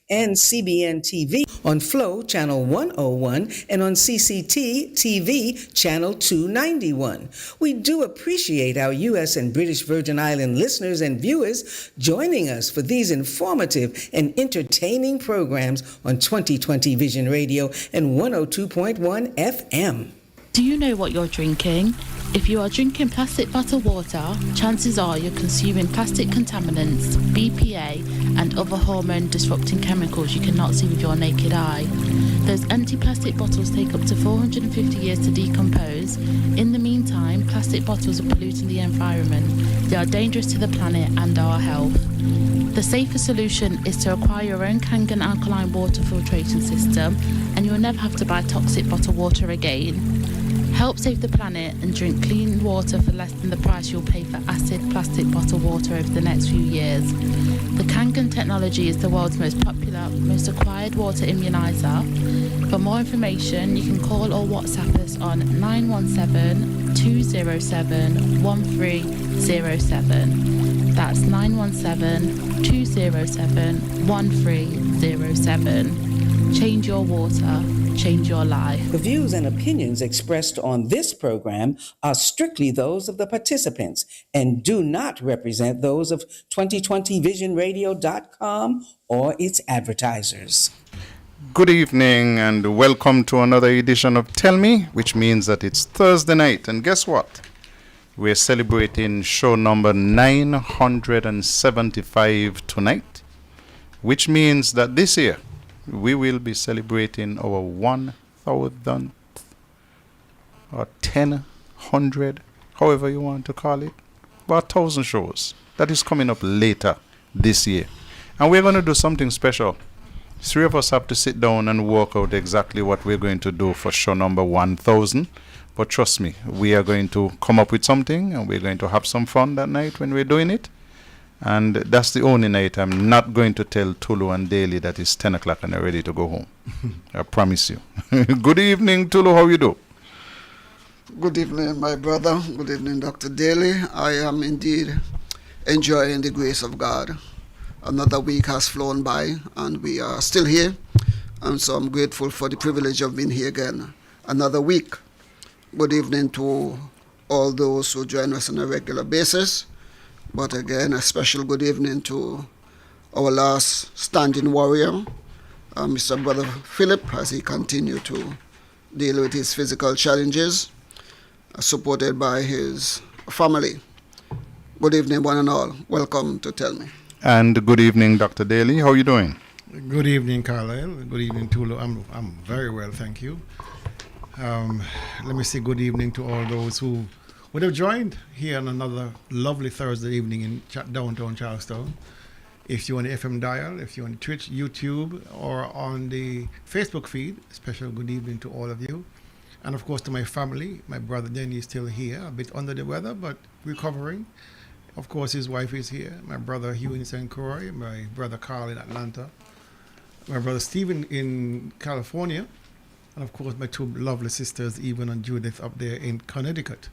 and CBN TV on Flow Channel 101 and on CCT TV Channel 291. We do appreciate our U.S. and British Virgin Island listeners and viewers joining us for these informative and entertaining programs on 2020 Vision Radio and 102.1 FM. Do you know what you're drinking? If you are drinking plastic bottled water, chances are you're consuming plastic contaminants, BPA, and other hormone-disrupting chemicals you cannot see with your naked eye. Those empty plastic bottles take up to 450 years to decompose. In the meantime, plastic bottles are polluting the environment. They are dangerous to the planet and our health. The safer solution is to acquire your own Kangen alkaline water filtration system, and you'll never have to buy toxic bottled water again. Help save the planet and drink clean water for less than the price you'll pay for acid plastic bottled water over the next few years. The Kangen technology is the world's most popular, most acquired water immunizer. For more information, you can call or WhatsApp us on 917-207-1307. That's 917-207-1307. Change your water, change your life. The views and opinions expressed on this program are strictly those of the participants and do not represent those of 2020visionradio.com or its advertisers. Good evening and welcome to another edition of Tell Me, which means that it's Thursday night. And guess what? We're celebrating show number 975 tonight, which means that this year we will be celebrating our 1000th or 1000, however you want to call it, about 1,000 shows. That is coming up later this year. And we're going to do something special. Three of us have to sit down and work out exactly what we're going to do for show number 1000. But trust me, we are going to come up with something and we're going to have some fun that night when we're doing it. And that's the only night I'm not going to tell Tulu and Daly that it's 10 o'clock and they're ready to go home. I promise you. Good evening, Tulu. How you do? Good evening, my brother. Good evening, Dr. Daly. I am indeed enjoying the grace of God. Another week has flown by and we are still here. And so I'm grateful for the privilege of being here again. Another week. Good evening to all those who join us on a regular basis. But again, a special good evening to our last standing warrior, Mr. Brother Philip, as he continued to deal with his physical challenges, supported by his family. Good evening, one and all. Welcome to Tell Me. And good evening, Dr. Daly. How are you doing? Good evening, Carlisle. Good evening, Tulu. I'm very well, thank you. Let me say good evening to all those who would have joined here on another lovely Thursday evening in downtown Charlestown. If you're on the FM dial, if you're on Twitch, YouTube, or on the Facebook feed, special good evening to all of you. And of course to my family. My brother Denny is still here, a bit under the weather, but recovering. Of course his wife is here. My brother Hugh in St. Croix, my brother Carl in Atlanta, my brother Stephen in California, and of course my two lovely sisters, Evan and Judith, up there in Connecticut.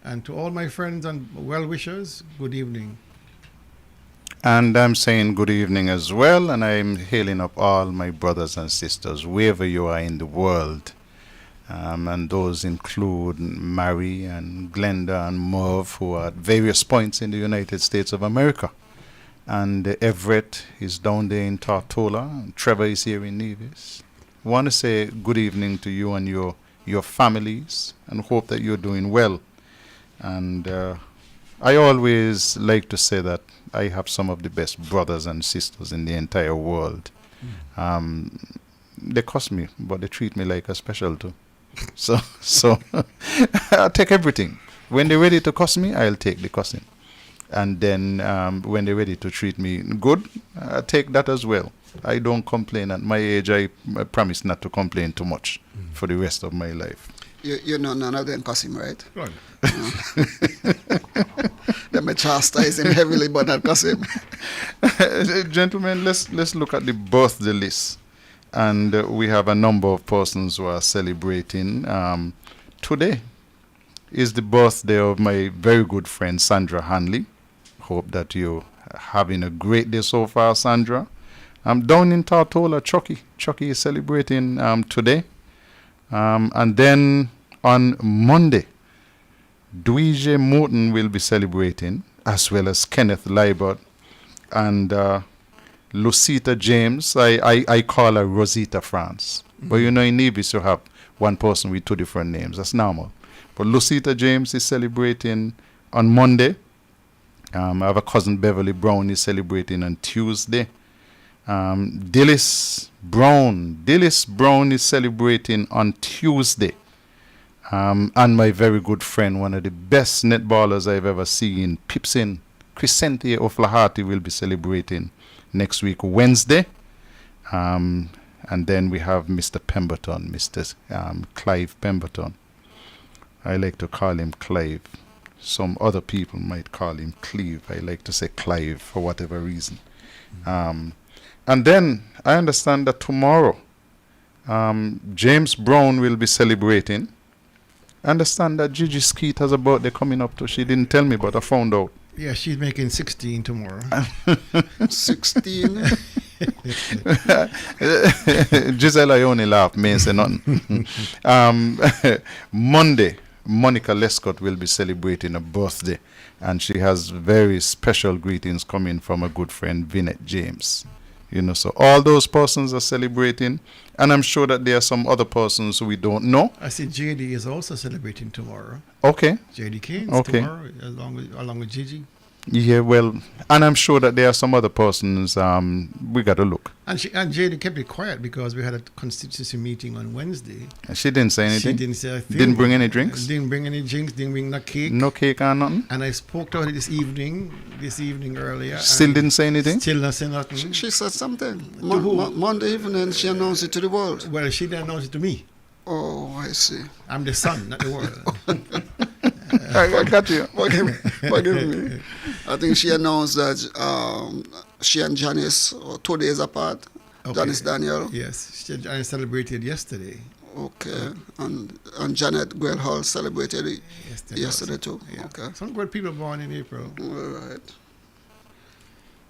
And to all my friends and well-wishers, good evening. And I'm saying good evening as well, and I'm hailing up all my brothers and sisters, wherever you are in the world. And those include Mary and Glenda and Merv, who are at various points in the United States of America. And Everett is down there in Tortola, and Trevor is here in Nevis. I want to say good evening to you and your families, and hope that you're doing well. And I always like to say that I have some of the best brothers and sisters in the entire world. They cost me, but they treat me like a special too. So I'll take everything. When they're ready to cost me, I'll take the costing. And then when they're ready to treat me good, I'll take that as well. I don't complain. At my age, I promise not to complain too much for the rest of my life. You know none of them cuss him, right? Right. They may chastise him heavily, but not cuss him. Gentlemen, let's look at the birthday list. And we have a number of persons who are celebrating. Today is the birthday of my very good friend, Sandra Hanley. Hope that you're having a great day so far, Sandra. Down in Tortola, Chucky is celebrating today. And then on Monday, Dweije Morton will be celebrating, as well as Kenneth Libert and Lucita James. I call her Rosita France. But you know, in Nevis you have one person with two different names. That's normal. But Lucita James is celebrating on Monday. I have a cousin, Beverly Brown, is celebrating on Tuesday. Dillis Brown is celebrating on Tuesday. And my very good friend, one of the best netballers I've ever seen, Pipsin Crescenti of Lahati, will be celebrating next week, Wednesday. And then we have Mr. Pemberton, Mr. Clive Pemberton. I like to call him Clive. Some other people might call him Cleve. I like to say Clive for whatever reason. And then I understand that tomorrow James Brown will be celebrating. I understand that Gigi Skeet has a birthday coming up too. She didn't tell me, but I found out. Yeah, she's making 16 tomorrow. 16. Giselle, I only laugh, may say nothing. Monday, Monica Lescott will be celebrating a birthday, and she has very special greetings coming from a good friend, Vinette James. You know, so all those persons are celebrating, and I'm sure that there are some other persons who we don't know. I see JD is also celebrating tomorrow. Okay. JD Keynes tomorrow, along with Gigi. Yeah, well, and I'm sure that there are some other persons. We got to look. And JD kept it quiet because we had a constituency meeting on Wednesday. And she didn't say anything. She didn't say a thing. Didn't bring any drinks. Didn't bring any drinks. Didn't bring no cake. No cake or nothing. And I spoke to her this evening earlier. Still didn't say anything. Still not say nothing. She said something. Monday evening, she announced it to the world. Well, she didn't announce it to me. Oh, I see. I'm the son, not the world. I got you. Forgive me. I think she announced that she and Janice were 2 days apart. Okay. Janice Daniel. Yes, Janice celebrated yesterday. Okay, and Janet Guel Hall celebrated yesterday too. Yeah. Okay. Some good people born in April. All right.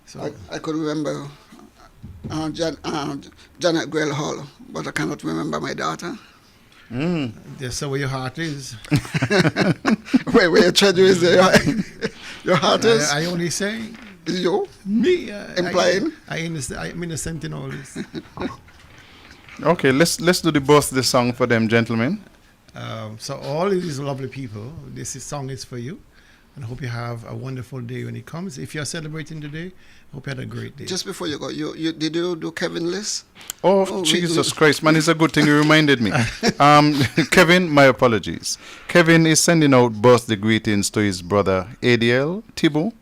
So I could remember Janet Guel Hall, but I cannot remember my daughter. That's where your heart is. Where your treasure is there? Your heart is? I only say. You? Me? Implying? I'm innocent in all this. Okay, let's do the birthday song for them, gentlemen. So all of these lovely people, this song is for you. And I hope you have a wonderful day when it comes. If you're celebrating today, I hope you had a great day. Just before you go, did you do Kevin list? Oh, Jesus Christ, man, it's a good thing you reminded me. Kevin, my apologies. Kevin is sending out birthday greetings to his brother Adiel Thibault,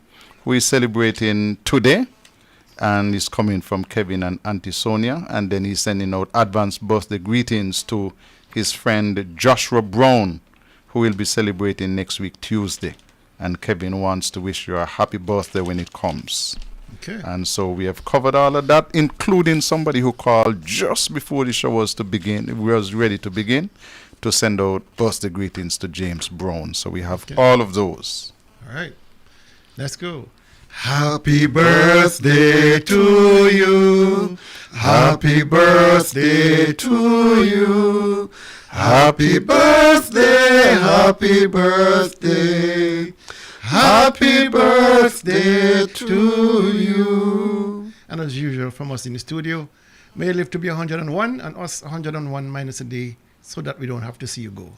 who is celebrating today. And he's coming from Kevin and Auntie Sonia. And then he's sending out advanced birthday greetings to his friend Joshua Brown, who will be celebrating next week, Tuesday. And Kevin wants to wish you a happy birthday when it comes. Okay. And so we have covered all of that, including somebody who called just before the show was ready to begin, to send out birthday greetings to James Brown. So we have all of those. All right. Let's go. Happy birthday to you. Happy birthday to you. Happy birthday, happy birthday. Happy birthday to you. And as usual, from us in the studio, may you live to be 101 and us 101 minus a day, so that we don't have to see you go.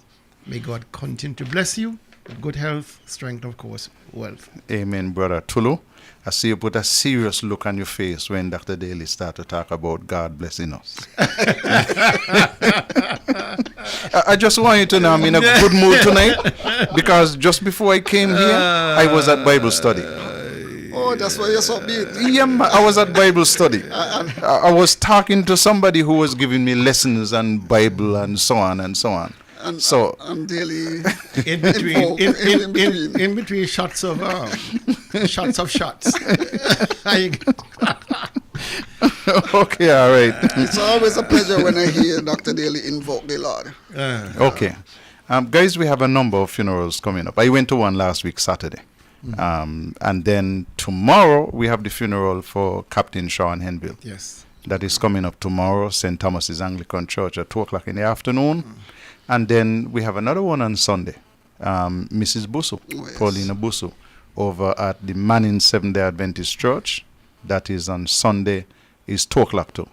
May God continue to bless you with good health, strength, of course, wealth. Amen, Brother Tulu. I see you put a serious look on your face when Dr. Daly started to talk about God blessing us. I just want you to know I'm in a good mood tonight, because just before I came here, I was at Bible study. Oh, that's why you're so big. Yeah, I was at Bible study. I was talking to somebody who was giving me lessons on Bible and so on and so on. And so I'm daily in between shots of shots. Okay, all right. It's always a pleasure when I hear Dr. Daly invoke the Lord. Okay. Guys, we have a number of funerals coming up. I went to one last week, Saturday. And then tomorrow we have the funeral for Captain Sean Henville. Yes. that is coming up tomorrow, St. Thomas's Anglican Church at 2 o'clock in the afternoon. And then we have another one on Sunday, Mrs. Busu, Paulina Busu, over at the Manning Seventh-day Adventist Church. That is on Sunday, is 2 o'clock too.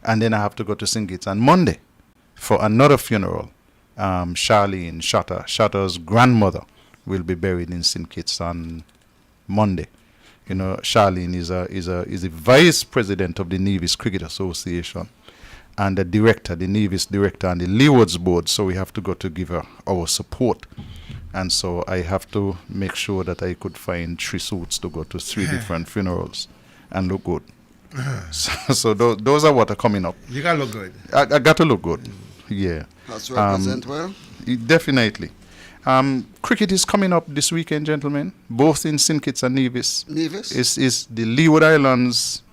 And then I have to go to St. Kitts on Monday for another funeral. Charlene Shatter's grandmother will be buried in St. Kitts on Monday. You know, Charlene is a vice president of the Nevis Cricket Association and the Nevis director on the Leewards board. So we have to go to give her our support. And so I have to make sure that I could find 3 suits to go to 3 different funerals and look good. So those are what are coming up. You gotta look good. I got to look good. Yeah. That's represent well. Definitely. Cricket is coming up this weekend, gentlemen, both in St. Kitts and Nevis. Nevis? Is the Leeward Islands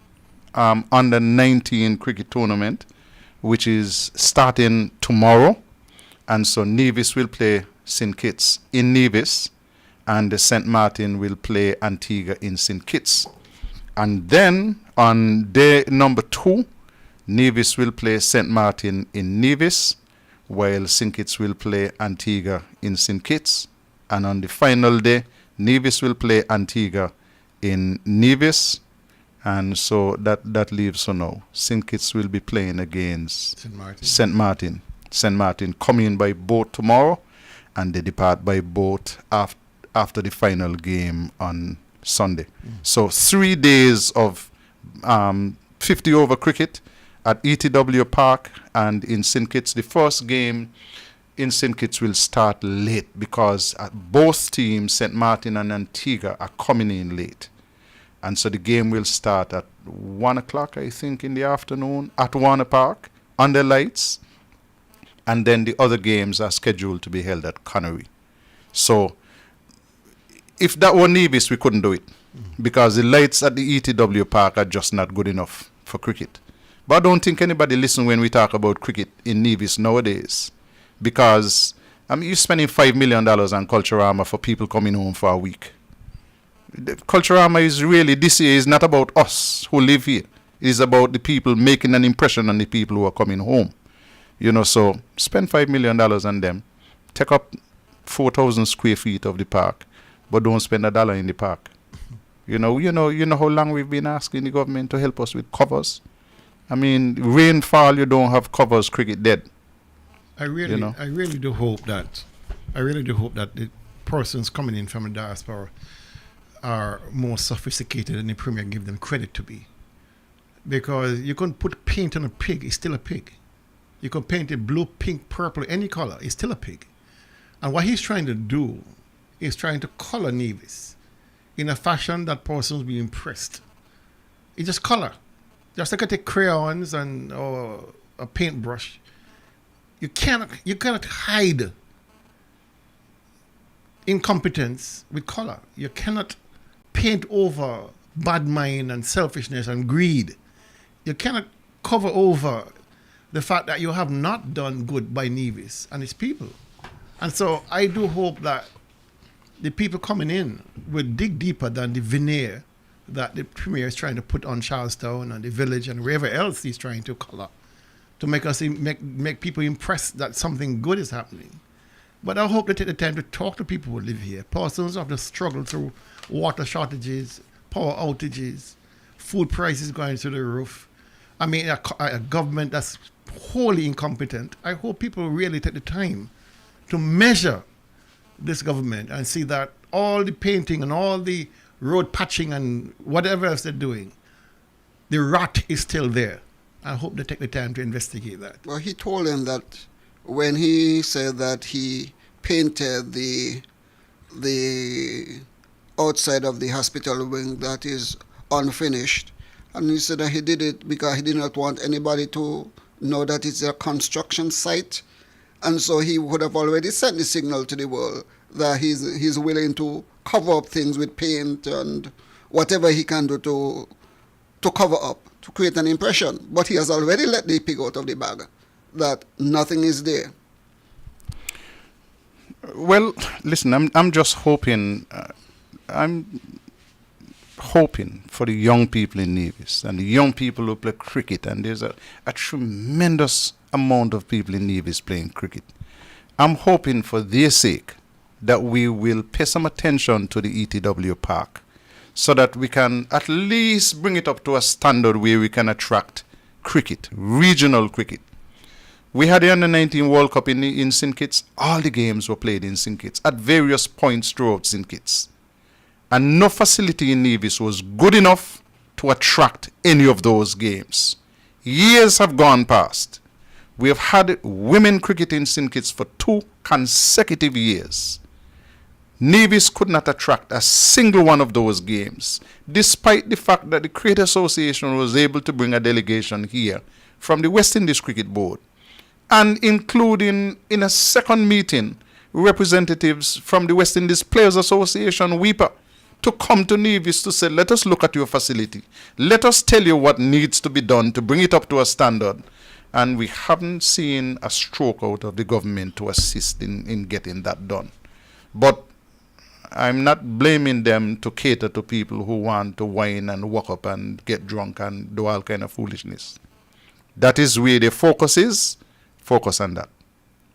under 19 cricket tournament, which is starting tomorrow. And so Nevis will play St. Kitts in Nevis, and St. Martin will play Antigua in St. Kitts. And then on day number 2, Nevis will play St. Martin in Nevis, while St. Kitts will play Antigua in St. Kitts. And on the final day, Nevis will play Antigua in Nevis. And so that leaves so now. St. Kitts will be playing against St. Martin. St. Martin come in by boat tomorrow, and they depart by boat after the final game on Sunday. So 3 days of 50 over cricket at ETW Park and in St. Kitts. The first game in St. Kitts will start late because both teams, St. Martin and Antigua, are coming in late. And so the game will start at 1 o'clock, I think, in the afternoon at Warner Park under lights. And then the other games are scheduled to be held at Connery. So if that were Nevis, we couldn't do it because the lights at the ETW Park are just not good enough for cricket. But I don't think anybody listens when we talk about cricket in Nevis nowadays, because you're spending $5 million on Culturama for people coming home for a week. Culturama is really, this year is not about us who live here. It is about the people making an impression on the people who are coming home. You know, so spend $5 million on them, take up 4,000 square feet of the park, but don't spend $1 in the park. You know how long we've been asking the government to help us with covers. I mean, rainfall, you don't have covers, cricket dead. I really do hope that the persons coming in from the diaspora are more sophisticated than the Premier give them credit to be. Because you can put paint on a pig, it's still a pig. You can paint it blue, pink, purple, any color, it's still a pig. And what he's trying to do is trying to color Nevis in a fashion that persons will be impressed. It's just color. Just like I take crayons and or a paintbrush. You cannot hide incompetence with color. You cannot paint over bad mind and selfishness and greed. You cannot cover over the fact that you have not done good by Nevis and its people. And so I do hope that the people coming in will dig deeper than the veneer that the Premier is trying to put on Charlestown and the village and wherever else he's trying to color, to make us make people impressed that something good is happening. But I hope they take the time to talk to people who live here. Persons have to struggle through water shortages, power outages, food prices going through the roof. I mean, a government that's wholly incompetent. I hope people really take the time to measure this government and see that all the painting and all the road patching and whatever else they're doing, the rot is still there. I hope they take the time to investigate that. Well, he told him that when he said that he painted the outside of the hospital wing that is unfinished, and he said that he did it because he did not want anybody to know that it's a construction site, and so he would have already sent the signal to the world that he's willing to cover up things with paint and whatever he can do to cover up, to create an impression. But he has already let the pig out of the bag, that nothing is there. Well, listen, I'm just hoping, hoping for the young people in Nevis and the young people who play cricket, and there's a tremendous amount of people in Nevis playing cricket. I'm hoping for their sake that we will pay some attention to the ETW park so that we can at least bring it up to a standard where we can attract cricket, regional cricket. We had the Under-19 World Cup in St. Kitts. All the games were played in St. Kitts at various points throughout St. Kitts. And no facility in Nevis was good enough to attract any of those games. Years have gone past. We have had women cricket in St. Kitts for 2 consecutive years. Nevis could not attract a single one of those games, despite the fact that the Cricket Association was able to bring a delegation here from the West Indies Cricket Board, and including in a second meeting representatives from the West Indies Players Association, WIPA, to come to Nevis to say, let us look at your facility. Let us tell you what needs to be done to bring it up to a standard. And we haven't seen a stroke out of the government to assist in getting that done. But I'm not blaming them to cater to people who want to whine and walk up and get drunk and do all kind of foolishness. That is where the focus is. Focus on that.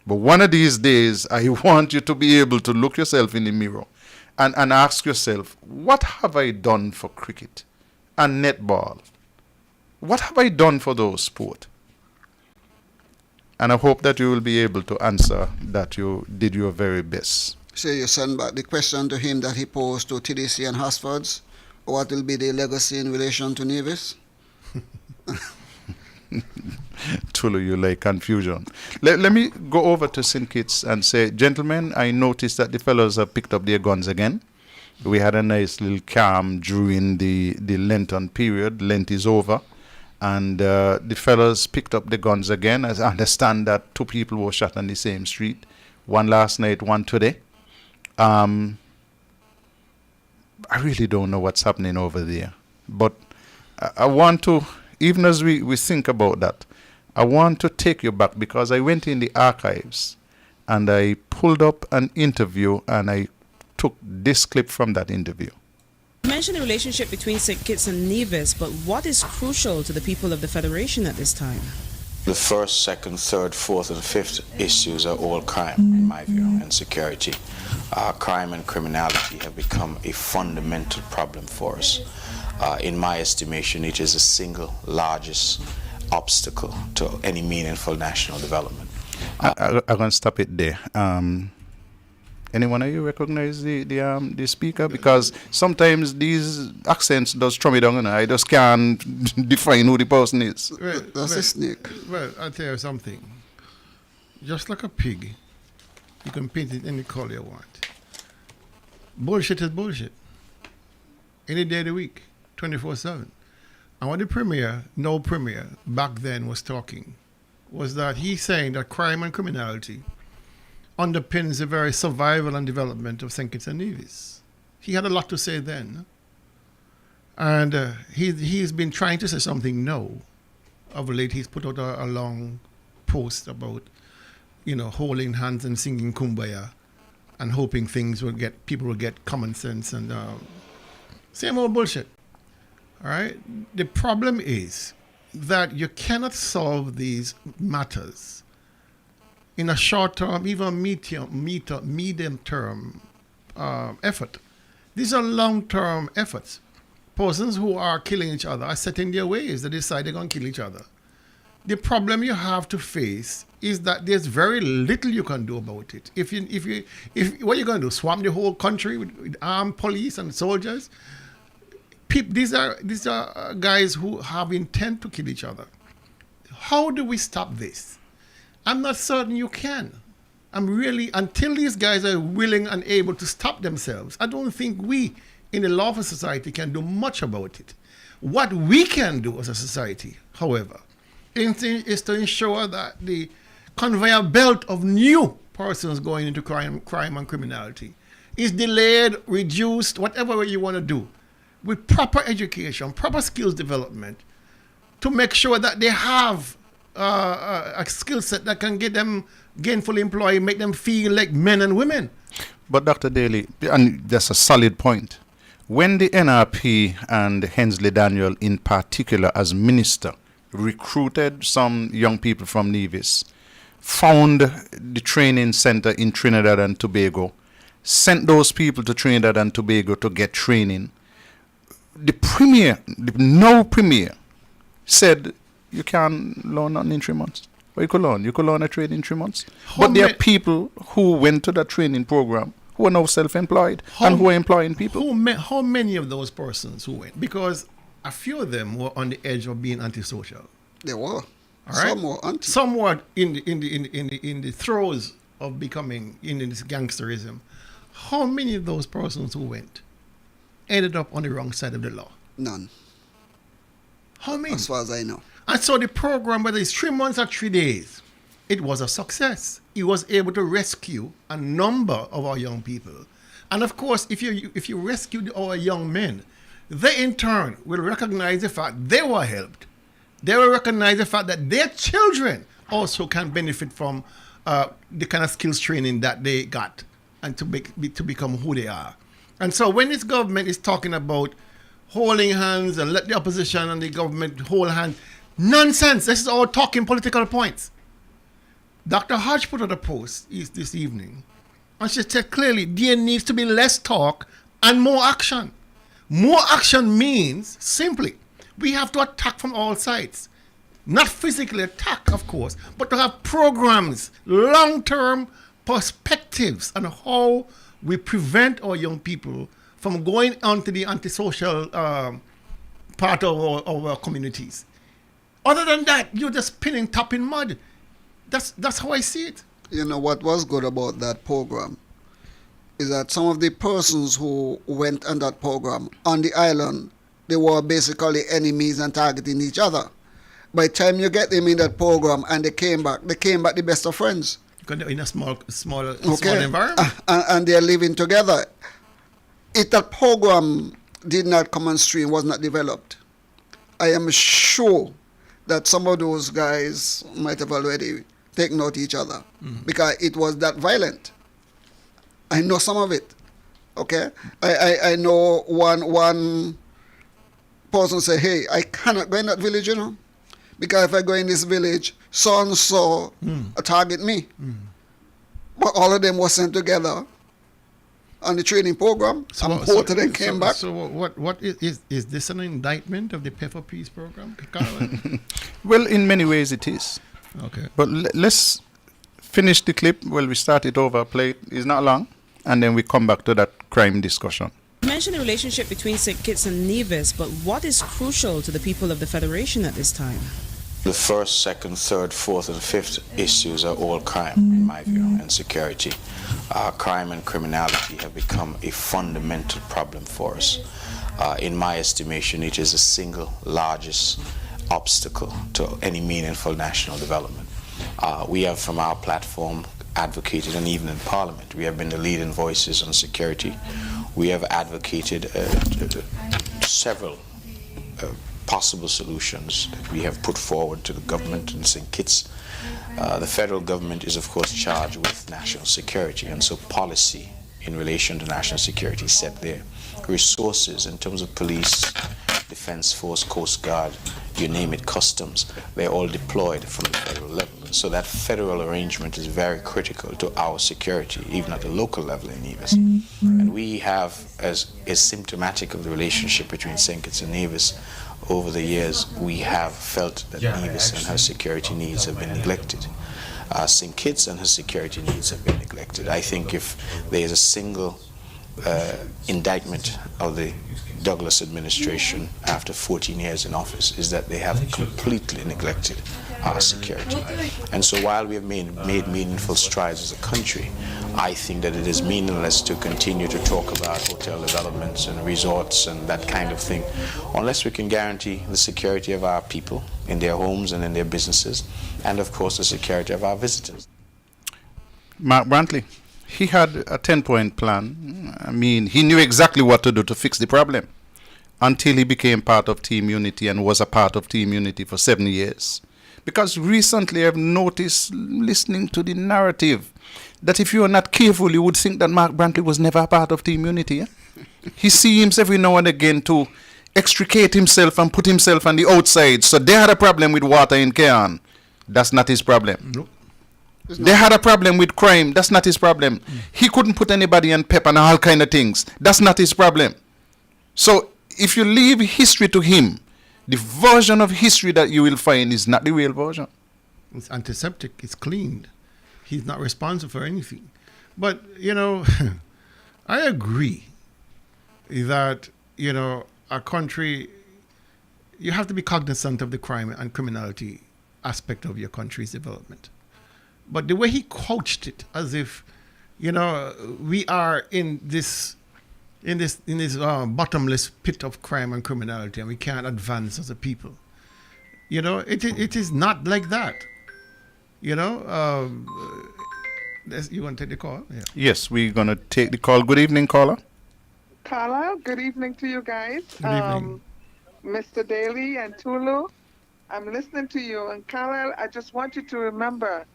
But one of these days, I want you to be able to look yourself in the mirror and ask yourself, what have I done for cricket and netball? What have I done for those sports? And I hope that you will be able to answer that you did your very best. So you send back the question to him that he posed to TDC and Hasfords. What will be the legacy in relation to Nevis? Tulu, you like confusion. Let me go over to St. Kitts and say, gentlemen, I noticed that the fellows have picked up their guns again. We had a nice little calm during the Lenten period. Lent is over. And the fellows picked up the guns again. As I understand that 2 people were shot on the same street. One last night, one today. I really don't know what's happening over there. But I want to, even as we think about that, I want to take you back because I went in the archives and I pulled up an interview and I took this clip from that interview. You mentioned the relationship between St. Kitts and Nevis, but what is crucial to the people of the Federation at this time? The first, second, third, fourth, and fifth issues are all crime, in my view, and security. Crime and criminality have become a fundamental problem for us. In my estimation, it is the single largest obstacle to any meaningful national development. I'm going to stop it there. Anyone of you recognize the speaker? Because sometimes these accents does throw me down and I just can't define who the person is. That's a snake. Well, I'll tell you something. Just like a pig, you can paint it any color you want. Bullshit is bullshit. Any day of the week, 24/7. And what the premier, back then was talking, was that he's saying that crime and criminality underpins the very survival and development of St. Kitts and Nevis. He had a lot to say then. And he's been trying to say something now. Of late, he's put out a long post about, holding hands and singing Kumbaya and hoping people will get common sense and same old bullshit. All right? The problem is that you cannot solve these matters in a short term, even medium term effort. These are long term efforts. Persons who are killing each other are set in their ways. They decide they're going to kill each other. The problem you have to face is that there's very little you can do about it. If what you're going to do, swamp the whole country with armed police and soldiers? These are guys who have intent to kill each other. How do we stop this? I'm not certain you can. Until these guys are willing and able to stop themselves, I don't think we in the lawful society can do much about it. What we can do as a society, however, is to ensure that the conveyor belt of new persons going into crime and criminality is delayed, reduced, whatever way you want to do, with proper education, proper skills development, to make sure that they have a skill set that can get them gainfully employed, make them feel like men and women. But Dr. Daly, and that's a solid point. When the NRP and Hensley Daniel in particular as minister recruited some young people from Nevis, found the training center in Trinidad and Tobago, sent those people to Trinidad and Tobago to get training, the now premier, said you can't learn nothing in 3 months. Or you could learn a trade in 3 months. But there are people who went to that training program who are now self-employed and who are employing people. How many of those persons who went? Because a few of them were on the edge of being antisocial. They were. All right? Some were anti. Some were in the throes of becoming in this gangsterism. How many of those persons who went ended up on the wrong side of the law? None. How many? As far as I know. And so the program, whether it's 3 months or 3 days, it was a success. It was able to rescue a number of our young people. And of course, if you rescue our young men, they in turn will recognize the fact they were helped. They will recognize the fact that their children also can benefit from the kind of skills training that they got and to become who they are. And so when this government is talking about holding hands and let the opposition and the government hold hands, nonsense. This is all talking political points. Dr. Hodge put out a post this evening, and she said clearly there needs to be less talk and more action. More action means simply we have to attack from all sides. Not physically attack, of course, but to have programs, long-term perspectives on how we prevent our young people from going onto the antisocial part of our communities. Other than that, you're just spinning top in mud. That's how I see it. You know what was good about that program is that some of the persons who went on that program on the island, they were basically enemies and targeting each other. By the time you get them in that program and they came back the best of friends. Because they're in a small environment. And they're living together. If that program did not come on stream, was not developed, I am sure that some of those guys might have already taken out each other because it was that violent. I know some of it. Okay? I know one person say, hey, I cannot go in that village, you know, because if I go in this village, so-and-so target me. But all of them were sent together on the training program, and both of them came back. So what is this an indictment of the Pay for Peace program, Carla? Well, in many ways it is. Okay. But let's finish the clip. Well, we start it over, play it. It's not long, and then we come back to that crime discussion. You mentioned the relationship between St. Kitts and Nevis, but what is crucial to the people of the Federation at this time? The first, second, third, fourth, and fifth issues are all crime, in my view, and security. Crime and criminality have become a fundamental problem for us. In my estimation, it is the single largest obstacle to any meaningful national development. We have, from our platform, advocated, and even in Parliament, we have been the leading voices on security. We have advocated several possible solutions that we have put forward to the government in St. Kitts. The federal government is, of course, charged with national security, and so policy in relation to national security is set there. Resources in terms of police, defense force, coast guard, you name it, customs, they're all deployed from the federal level. So that federal arrangement is very critical to our security, even at the local level in Nevis. And we have, as is symptomatic of the relationship between St. Kitts and Nevis, over the years, we have felt that Nevis and her security needs have been neglected. St. Kitts and her security needs have been neglected. I think if there is a single indictment of the Douglas administration after 14 years in office, is that they have completely neglected our security. And so while we have made meaningful strides as a country, I think that it is meaningless to continue to talk about hotel developments and resorts and that kind of thing unless we can guarantee the security of our people in their homes and in their businesses, and of course the security of our visitors. Mark Brantley, he had a 10-point plan. I mean, he knew exactly what to do to fix the problem until he became part of Team Unity and was a part of Team Unity for 7 years. Because recently I've noticed, listening to the narrative, that if you are not careful, you would think that Mark Brantley was never a part of Team Unity. He seems every now and again to extricate himself and put himself on the outside. So they had a problem with water in Kean. That's not his problem. Nope. They had a problem with crime. That's not his problem. He couldn't put anybody on PEP and all kind of things. That's not his problem. So if you leave history to him, the version of history that you will find is not the real version. It's antiseptic. It's cleaned. He's not responsible for anything. But, I agree that, a country, you have to be cognizant of the crime and criminality aspect of your country's development. But the way he couched it, as if, we are in this bottomless pit of crime and criminality, and we can't advance as a people. It is not like that. You want to take the call? Yeah. Yes, we're going to take the call. Good evening, caller. Carla, good evening to you guys. Good evening. Mr. Daly and Tulu, I'm listening to you. And Carla, I just want you to remember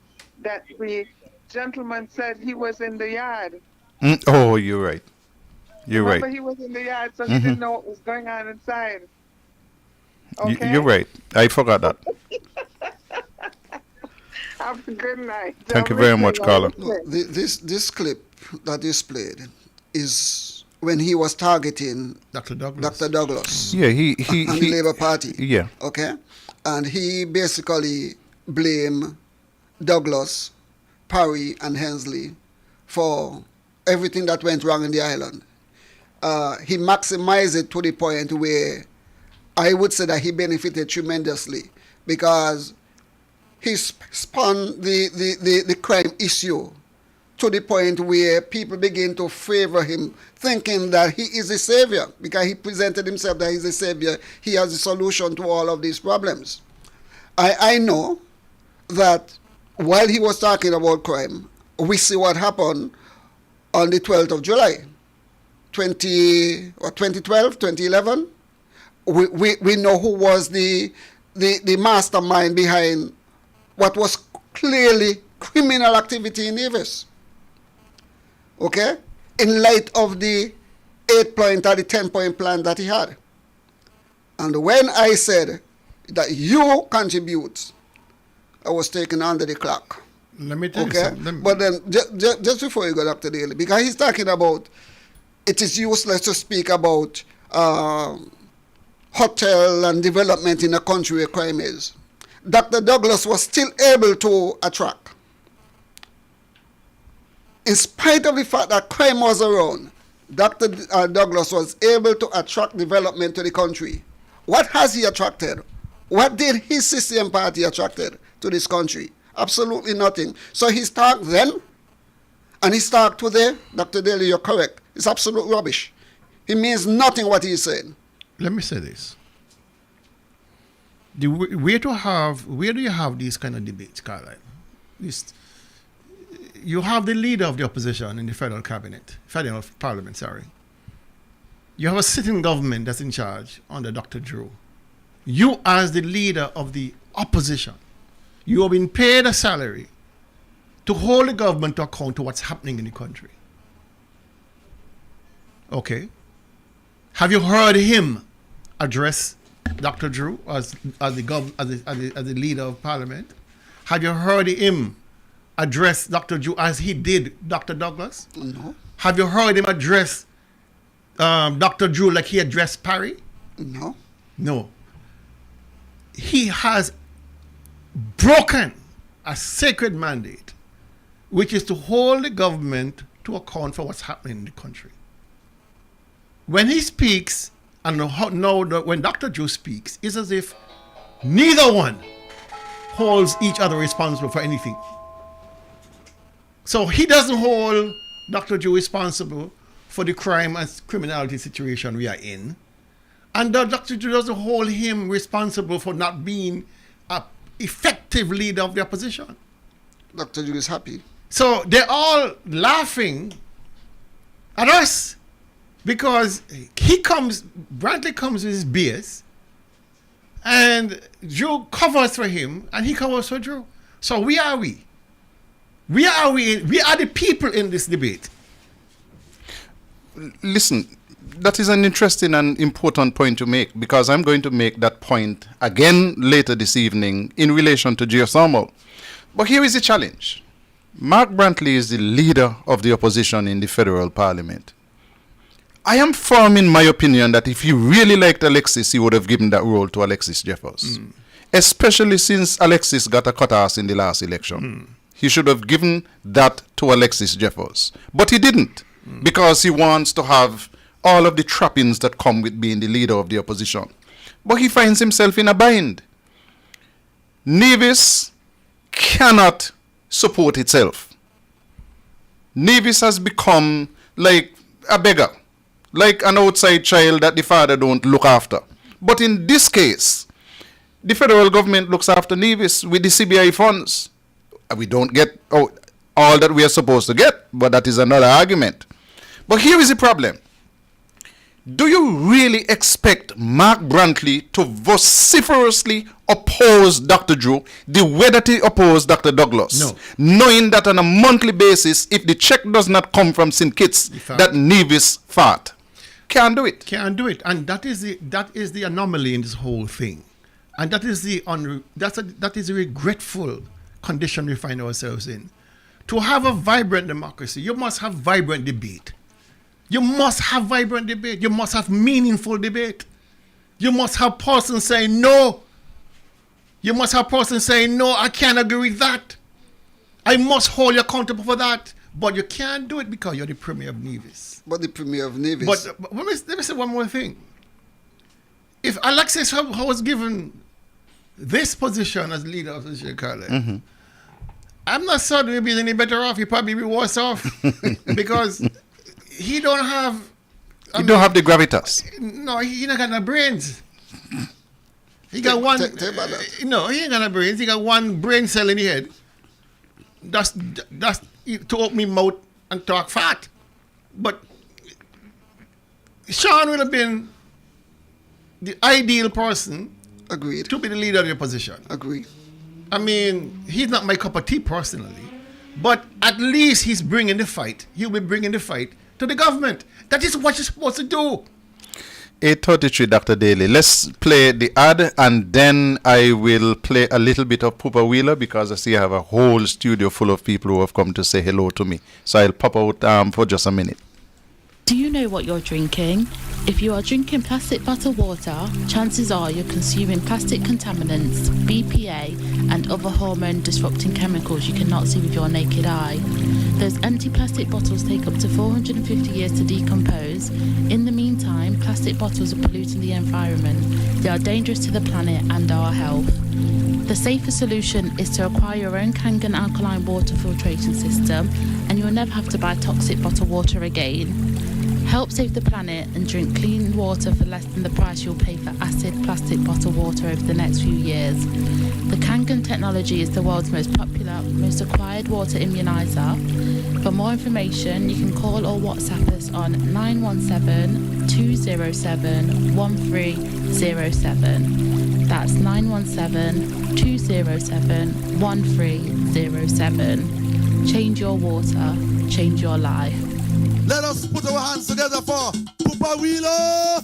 that the gentleman said he was in the yard. Oh, you're right. Remember, he was in the yard, so he didn't know what was going on inside. Okay? You're right. I forgot that. Have a good night. Thank you very much, Carla. This clip that is played is when he was targeting Dr. Douglas. Dr. Douglas. Yeah, he and the Labour Party. Yeah. Okay? And he basically blamed Douglas, Parry, and Hensley for everything that went wrong in the island. He maximized it to the point where I would say that he benefited tremendously, because he spun the crime issue to the point where people begin to favor him, thinking that he is a savior, because he presented himself that he's a savior. He has a solution to all of these problems. I know that while he was talking about crime, we see what happened on the 12th of July, 2012, 2011. We know who was the mastermind behind what was clearly criminal activity in Nevis. Okay? In light of the 8-point or the 10-point plan that he had. And when I said that you contribute, I was taken under the clock. Let me tell you Okay? something. But then, just before you go, Dr. Daly, because he's talking about it is useless to speak about hotel and development in a country where crime is. Dr. Douglas was still able to attract. In spite of the fact that crime was around, Dr. Douglas was able to attract development to the country. What has he attracted? What did his CCM party attracted to this country? Absolutely nothing. So he's talked then, and he's talked today. Dr. Daly, you're correct. It's absolute rubbish. It means nothing what he's saying. Let me say this. Where do you have these kind of debates, Carlisle? You have the leader of the opposition in the federal parliament, sorry. You have a sitting government that's in charge under Dr. Drew. You, as the leader of the opposition, you have been paid a salary to hold the government to account to what's happening in the country. Okay. Have you heard him address Dr. Drew as the leader of parliament? Have you heard him address Dr. Drew as he did Dr. Douglas? No. Have you heard him address Dr. Drew like he addressed Parry? No. No. He has broken a sacred mandate, which is to hold the government to account for what's happening in the country. When he speaks, and when Dr. Drew speaks, it's as if neither one holds each other responsible for anything. So he doesn't hold Dr. Drew responsible for the crime and criminality situation we are in. And Dr. Drew doesn't hold him responsible for not being an effective leader of the opposition. Dr. Drew is happy. So they're all laughing at us because Brantley comes with his BS, and Drew covers for him, and he covers for Drew. So we are the people in this debate. Listen, that is an interesting and important point to make, because I'm going to make that point again later this evening in relation to geothermal. But here is the challenge. Mark Brantley is the leader of the opposition in the federal parliament. I am firm in my opinion that if he really liked Alexis, he would have given that role to Alexis Jeffers. Especially since Alexis got a cut ass in the last election. He should have given that to Alexis Jeffers. But he didn't, because he wants to have all of the trappings that come with being the leader of the opposition. But he finds himself in a bind. Nevis cannot support itself. Nevis has become like a beggar, like an outside child that the father don't look after. But in this case, the federal government looks after Nevis with the CBI funds. We don't get all that we are supposed to get, but that is another argument. But here is the problem. Do you really expect Mark Brantley to vociferously oppose Dr. Drew the way that he opposed Dr. Douglas? No. Knowing that on a monthly basis, if the check does not come from St. Kitts, that Nevis fat. Can't do it. Can't do it. And that is the anomaly in this whole thing. And that is that is a regretful condition we find ourselves in. To have a vibrant democracy, you must have vibrant debate. You must have vibrant debate. You must have meaningful debate. You must have persons saying no. You must have persons saying no, I can't agree with that. I must hold you accountable for that. But you can't do it because you're the Premier of Nevis. But the Premier of Nevis. But let me say one more thing. If Alexis was given this position as leader of the Chicago, I'm not certain he'll be any better off. He'll probably be worse off because he don't have. He don't have the gravitas. No, he not got no brains. He got one. No, he ain't got no brains. He got one brain cell in the head. That's to open his mouth and talk fat. But Sean would have been the ideal person. Agreed. To be the leader of the opposition. Agreed. I mean, he's not my cup of tea personally, but at least he's bringing the fight. He'll be bringing the fight to the government. That is what you're supposed to do. 8:33, Dr. Daly. Let's play the ad, and then I will play a little bit of Poopa Wheeler, because I see I have a whole studio full of people who have come to say hello to me. So I'll pop out for just a minute. Do you know what you're drinking? If you are drinking plastic bottled water, chances are you're consuming plastic contaminants, BPA, and other hormone-disrupting chemicals you cannot see with your naked eye. Those empty plastic bottles take up to 450 years to decompose. In the meantime, plastic bottles are polluting the environment. They are dangerous to the planet and our health. The safer solution is to acquire your own Kangen alkaline water filtration system, and you'll never have to buy toxic bottled water again. Help save the planet and drink clean water for less than the price you'll pay for acid plastic bottled water over the next few years. The Kangen technology is the world's most popular, most acquired water immunizer. For more information, you can call or WhatsApp us on 917-207-1307. That's 917-207-1307. Change your water, change your life. Let us put our hands together for Poopa Wheeler.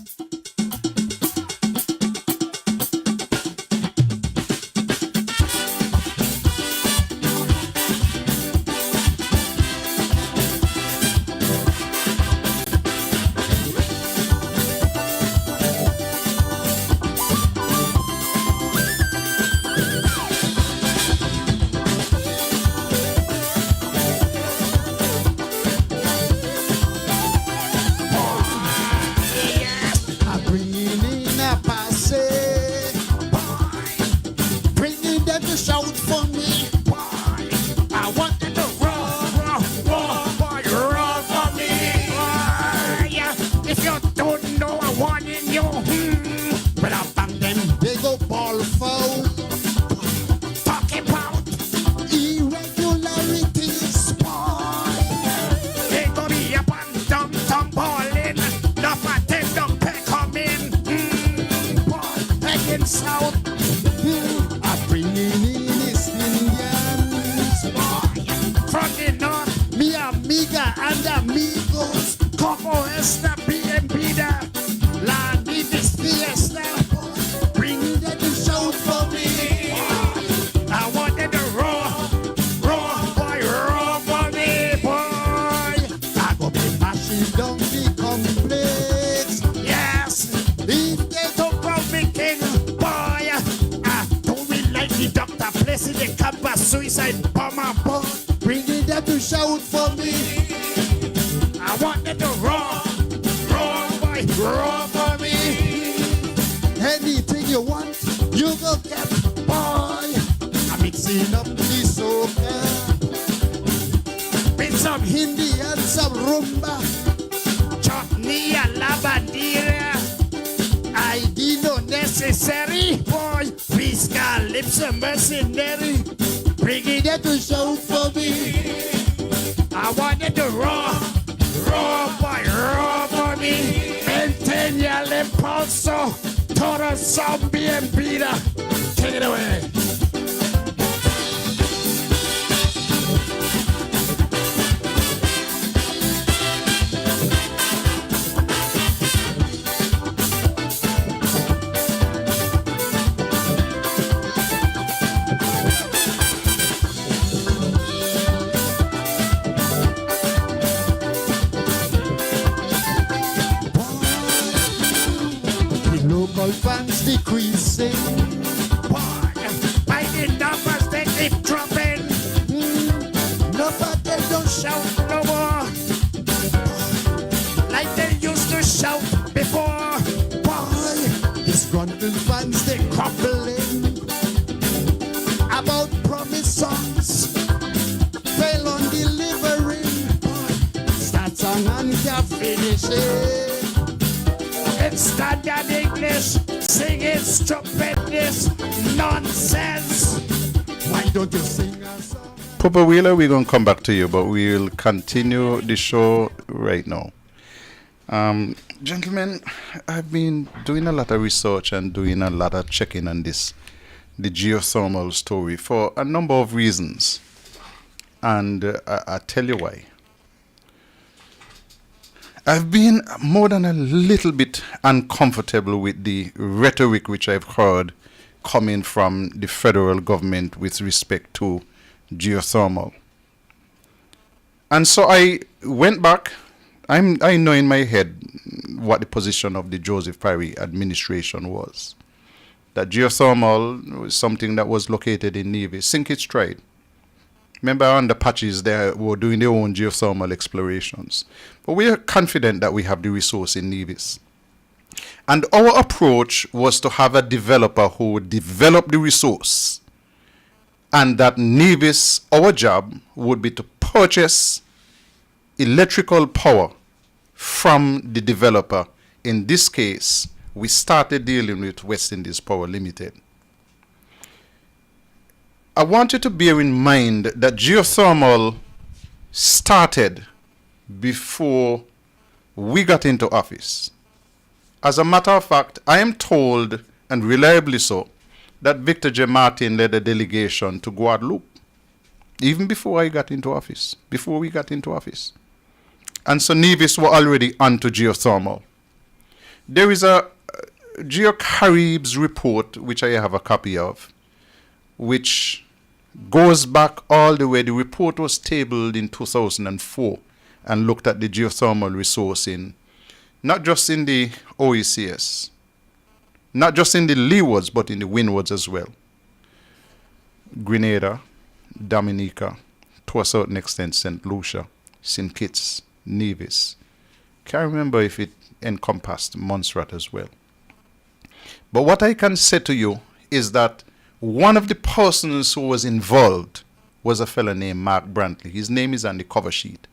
and amigos, como esta BNB listen the campus suicide bomber bomb. Bringing them to shout for me. I want them to roar, boy, roar for me. Anything you want, you go get, boy. I'm mixing up the soca. With some Hindi and some rumba. chutney and lavandera. ID no Necessary, boy. Fiscal lips and mercenary. Bringing them to shout for me. I want them to roar, boy, roar for me. Maintain your impulso. Total zombie and beater. Take it away. Local fans decreasing. By the numbers they keep dropping. No, but they don't Shout no more. Like they used to shout before. boy. Disgruntled fans they crumbling about promised songs. Fail on delivering. Boy, start song and can't finish it. It's standard English, singing stupidness, nonsense. Why don't you sing a song? Papa Wheeler, we're going to come back to you, but we'll continue the show right now. Gentlemen, I've been doing a lot of research and doing a lot of checking on this, the geothermal story, for a number of reasons. And I tell you why. I've been more than a little bit uncomfortable with the rhetoric which I've heard coming from the federal government with respect to geothermal. And so I went back. I know in my head what the position of the Joseph Parry administration was. That geothermal was something that was located in Nevis. Sink its trade. Remember, on the patches, they were doing their own geothermal explorations. But we are confident that we have the resource in Nevis. And our approach was to have a developer who would develop the resource. And that Nevis, our job, would be to purchase electrical power from the developer. In this case, we started dealing with West Indies Power Limited. I want you to bear in mind that geothermal started before we got into office. As a matter of fact, I am told, and reliably so, that Victor J. Martin led a delegation to Guadeloupe, even before I got into office, before we got into office. And so Nevis were already onto geothermal. There is a GeoCaribs report, which I have a copy of, which goes back all the way. The report was tabled in 2004 and looked at the geothermal resource in, not just in the OECS, not just in the leewards, but in the windwards as well. Grenada, Dominica, to a certain extent St. Lucia, St. Kitts, Nevis. Can't remember if it encompassed Montserrat as well. But what I can say to you is that one of the persons who was involved was a fellow named Mark Brantley. His name is on the cover sheet.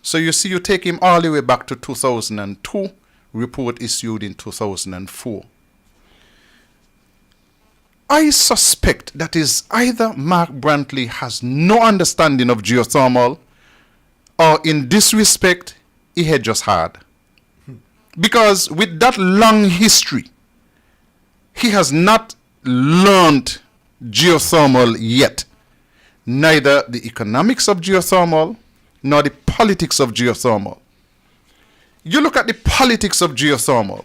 So you see, you take him all the way back to 2002, report issued in 2004. I suspect that is either Mark Brantley has no understanding of geothermal, or in this respect, he had just hard. Because with that long history, he has not learned geothermal yet. Neither the economics of geothermal, nor the politics of geothermal. You look at the politics of geothermal,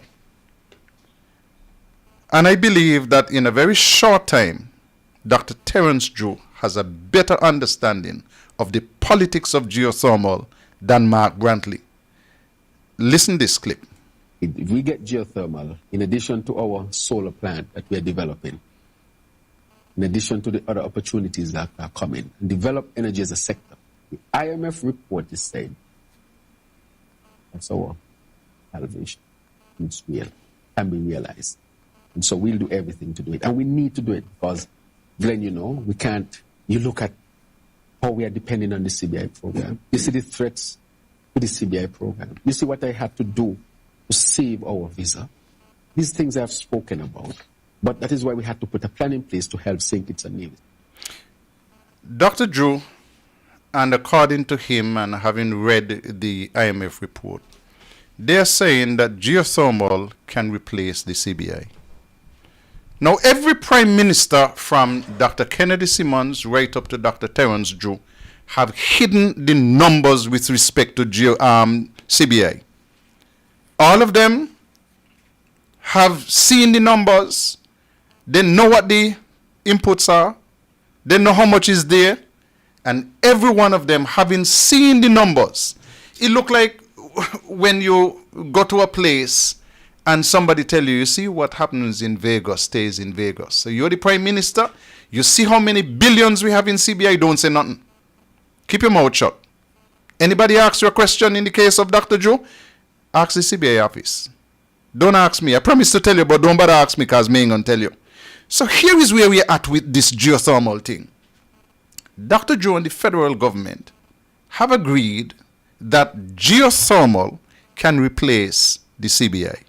and I believe that in a very short time, Dr. Terence Drew has a better understanding of the politics of geothermal than Mark Brantley. Listen this clip. If we get geothermal, in addition to our solar plant that we're developing, in addition to the other opportunities that are coming, and develop energy as a sector. The IMF report is saying that's our salvation. It's real, can be realized. And so we'll do everything to do it. And we need to do it because, Glenn, we can't, you look at how we are depending on the CBI program. You see the threats to the CBI program. You see what I had to do to save our visa. These things I've spoken about. But that is why we had to put a plan in place to help St. Kitts and Nevis. Dr. Drew, and according to him and having read the IMF report, they're saying that geothermal can replace the CBI. Now, every prime minister from Dr. Kennedy Simmons right up to Dr. Terence Drew have hidden the numbers with respect to CBI. All of them have seen the numbers. They know what the inputs are. They know how much is there. And every one of them, having seen the numbers, it look like when you go to a place and somebody tell you, you see what happens in Vegas stays in Vegas. So you're the prime minister. You see how many billions we have in CBI. Don't say nothing. Keep your mouth shut. Anybody ask you a question in the case of Dr. Joe? Ask the CBI office. Don't ask me. I promise to tell you, but don't bother ask me because me ain't gonna tell you. So here is where we're at with this geothermal thing. Dr. Joe and the federal government have agreed that geothermal can replace the CBI.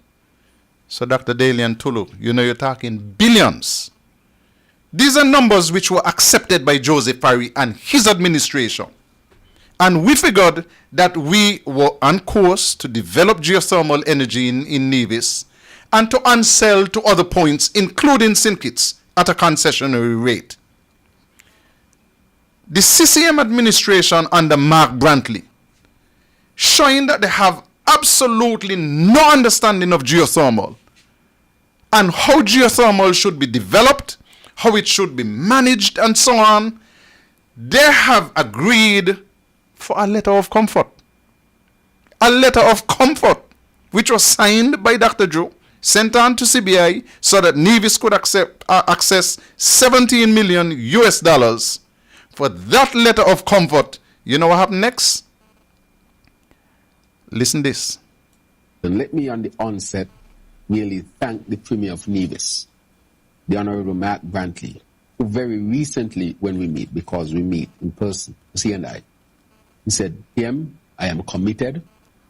So Dr. Daly and Tulu, you're talking billions. These are numbers which were accepted by Joseph Parry and his administration. And we figured that we were on course to develop geothermal energy in Nevis and to unsell to other points, including St. Kitts, at a concessionary rate. The CCM administration under Mark Brantley, showing that they have absolutely no understanding of geothermal and how geothermal should be developed, how it should be managed, and so on, they have agreed for a letter of comfort. A letter of comfort, which was signed by Dr. Joe, sent on to CBI so that Nevis could access $17 million US. For that letter of comfort, you know what happened next? Listen this. And let me on the onset really thank the Premier of Nevis, the Honorable Mark Brantley, who very recently when we meet, because we meet in person, he and I, he said, PM, I am committed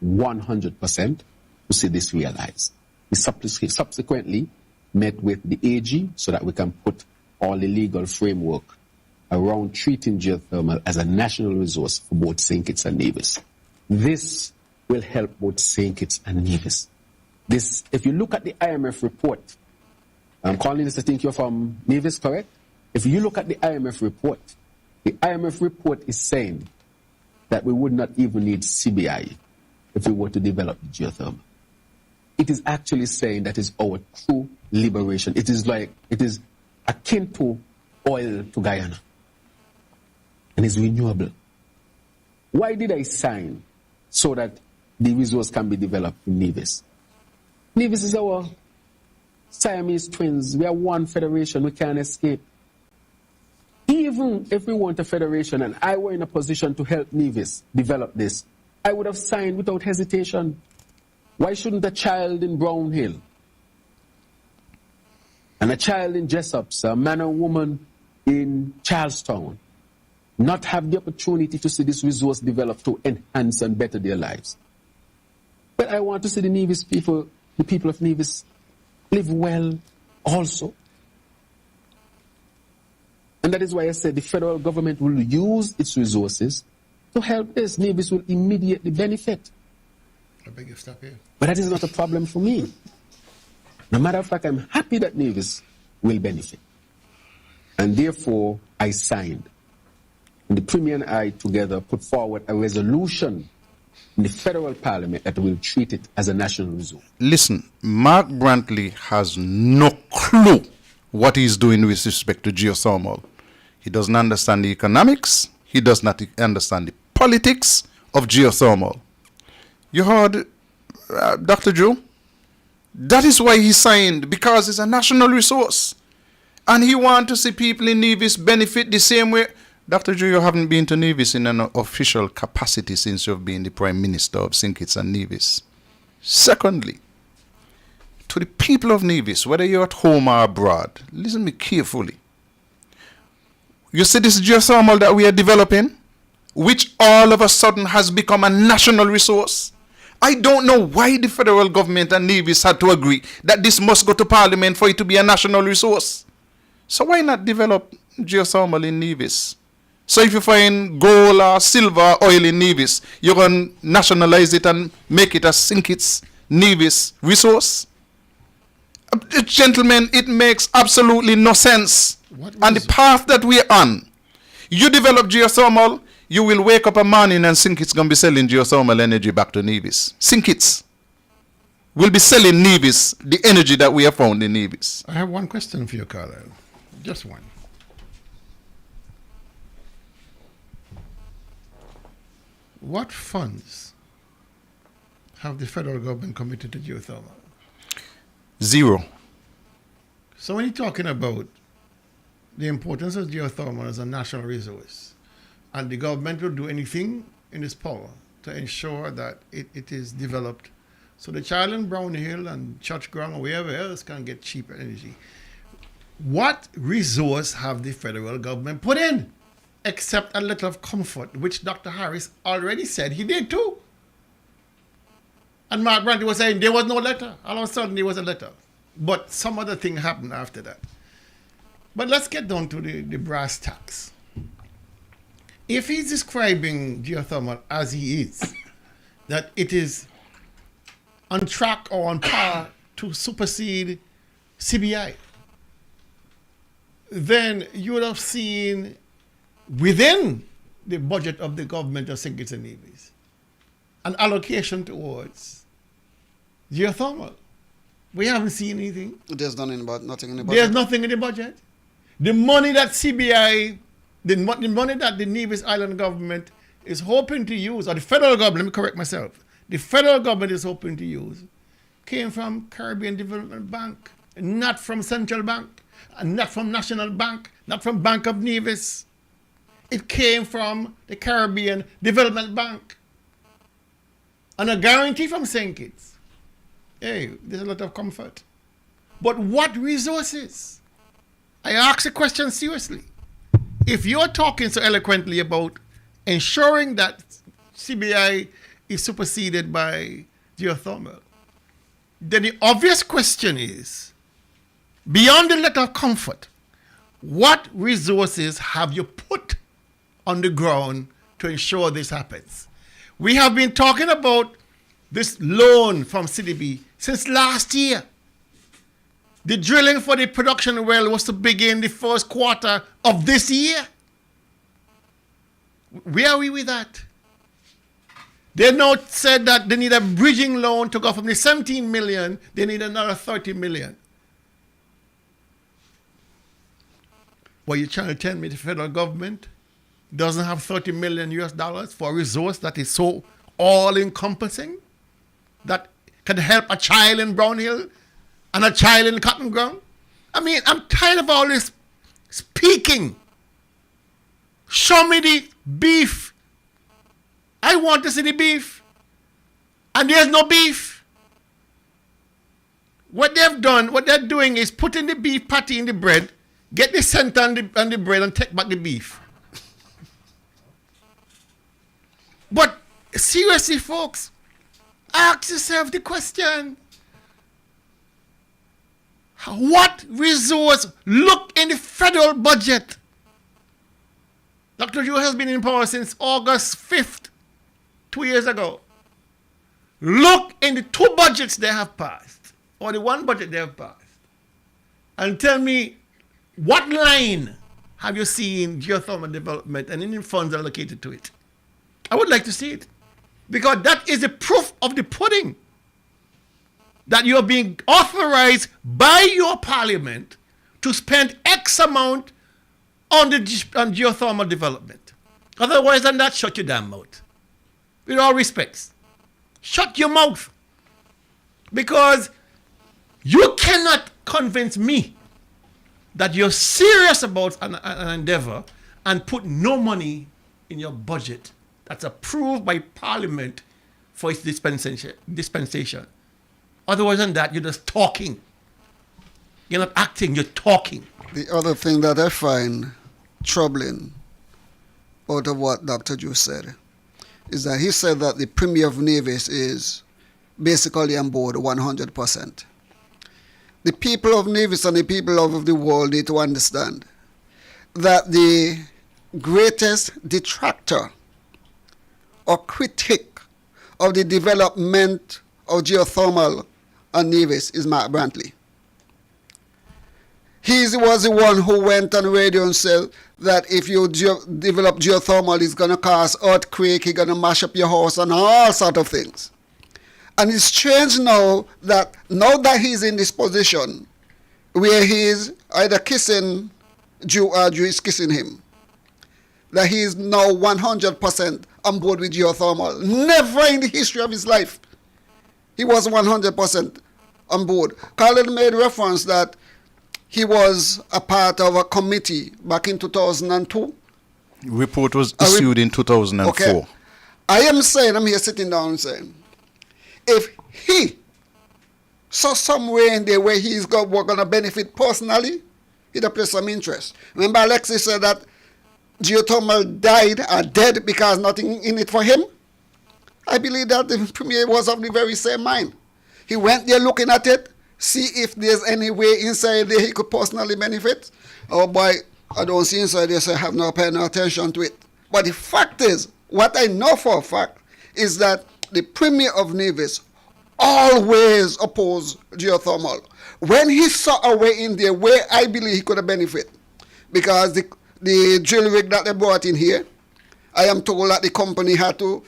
100% to see this realized. He subsequently met with the AG so that we can put all the legal framework around treating geothermal as a national resource for both St. Kitts and Nevis. This will help both St. Kitts and Nevis. This, if you look at the IMF report, I'm calling this, I think you're from Nevis, correct? If you look at the IMF report is saying that we would not even need CBI if we were to develop the geothermal. It is actually saying that is our true liberation. It is akin to oil to Guyana. And it's renewable. Why did I sign so that the resource can be developed in Nevis? Nevis is our Siamese twins. We are one federation. We can't escape. Even if we want a federation and I were in a position to help Nevis develop this, I would have signed without hesitation. Why shouldn't a child in Brown Hill and a child in Jessops, a man or woman in Charlestown, not have the opportunity to see this resource develop to enhance and better their lives? But I want to see the Nevis people, the people of Nevis, live well also. And that is why I said the federal government will use its resources to help this. Nevis will immediately benefit. I beg you stop here. But that is not a problem for me. No matter of fact, I'm happy that Nevis will benefit. And therefore, I signed. And the Premier and I together put forward a resolution in the federal parliament that will treat it as a national resource. Listen, Mark Brantley has no clue what he's doing with respect to geothermal. He doesn't understand the economics. He does not understand the politics of geothermal. You heard Dr. Joe? That is why he signed, because it's a national resource. And he wants to see people in Nevis benefit the same way. Dr. Joe, you haven't been to Nevis in an official capacity since you've been the Prime Minister of St. Kitts and Nevis. Secondly, to the people of Nevis, whether you're at home or abroad, listen to me carefully. You see this geothermal that we are developing, which all of a sudden has become a national resource. I don't know why the federal government and Nevis had to agree that this must go to Parliament for it to be a national resource. So why not develop geothermal in Nevis? So if you find gold or silver oil in Nevis, you can nationalize it and make it a St. Kitts Nevis resource. Gentlemen, it makes absolutely no sense. And the path that we're on, you develop geothermal, you will wake up a morning and St. Kitts going to be selling geothermal energy back to Nevis. St. Kitts will be selling Nevis the energy that we have found in Nevis. I have one question for you, Carlisle. Just one. What funds have the federal government committed to geothermal? Zero. So when you're talking about the importance of geothermal as a national resource, and the government will do anything in its power to ensure that it is developed so the child in Brown Hill and Church Ground or wherever else can get cheaper energy. What resource have the federal government put in? Except a letter of comfort, which Dr. Harris already said he did too. And Mark Brantley was saying there was no letter. All of a sudden there was a letter. But some other thing happened after that. But let's get down to the brass tacks. If he's describing geothermal as he is, that it is on track or on par to supersede CBI, then you would have seen within the budget of the government of St. Kitts and Nevis an allocation towards geothermal. We haven't seen anything. There's nothing in the budget. There's nothing in the budget. The money that CBI, the money that the Nevis Island government is hoping to use, or the federal government, let me correct myself, the federal government is hoping to use, came from Caribbean Development Bank, not from Central Bank, and not from National Bank, not from Bank of Nevis. It came from the Caribbean Development Bank. And a guarantee from St. Kitts. Hey, there's a lot of comfort. But what resources? I ask the question seriously. If you're talking so eloquently about ensuring that CBI is superseded by geothermal, then the obvious question is, beyond the letter of comfort, what resources have you put on the ground to ensure this happens? We have been talking about this loan from CDB since last year. The drilling for the production well was to begin the first quarter of this year. Where are we with that? They now said that they need a bridging loan to go from the 17 million, they need another 30 million. What you're trying to tell me, the federal government doesn't have 30 million US dollars for a resource that is so all-encompassing that can help a child in Brown Hill and a child in Cotton Ground? I mean, I'm tired of all this speaking. Show me the beef. I want to see the beef. And there's no beef. What they've done, what they're doing is putting the beef patty in the bread, get the center on the bread and take back the beef. But seriously, folks, ask yourself the question. What resource? Look in the federal budget. Dr. Joe has been in power since August 5th, 2 years ago. Look in the two budgets they have passed, or the one budget they have passed, and tell me what line have you seen geothermal development and any funds allocated to it? I would like to see it, because that is the proof of the pudding that you are being authorized by your parliament to spend X amount on geothermal development. Otherwise than that, shut your damn mouth. With all respects, shut your mouth, because you cannot convince me that you're serious about an endeavor and put no money in your budget that's approved by Parliament for its dispensation. Otherwise than that, you're just talking. You're not acting, you're talking. The other thing that I find troubling out of what Dr. Drew said is that he said that the Premier of Navies is basically on board 100%. The people of Navies and the people of the world need to understand that the greatest detractor or critic of the development of geothermal on Navies is Mark Brantley. He was the one who went on radio and said that if you develop geothermal, it's going to cause earthquake, it's going to mash up your house and all sort of things. And it's strange now that he's in this position where he is either kissing Jew or Jew is kissing him, that he is now 100% on board with geothermal. Never in the history of his life he was 100% on board. Colin made reference that he was a part of a committee back in 2002. Report was issued in 2004. Okay. I'm here sitting down and saying, if he saw somewhere in there where he's going to benefit personally, he'd have placed some interest. Remember Alexis said that geothermal died or dead because nothing in it for him? I believe that the Premier was of the very same mind. He went there looking at it, see if there's any way inside there he could personally benefit. Oh boy, I don't see inside there, so I have no pay no attention to it. But the fact is, what I know for a fact is that the Premier of Navies always opposed geothermal. When he saw a way in there where I believe he could have benefit, because the drill rig that they brought in here, I am told that the company had to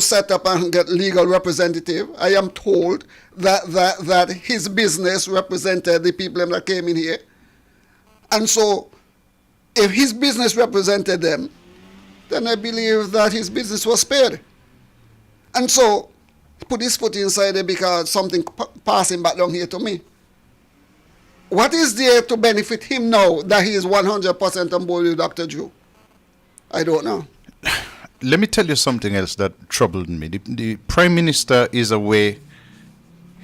set up and get legal representative. I am told that his business represented the people that came in here. And so if his business represented them, then I believe that his business was spared. And so he put his foot inside there because something passing back down here to me. What is there to benefit him now that he is 100% on board with Dr. Drew? I don't know. Let me tell you something else that troubled me. The Prime Minister is away.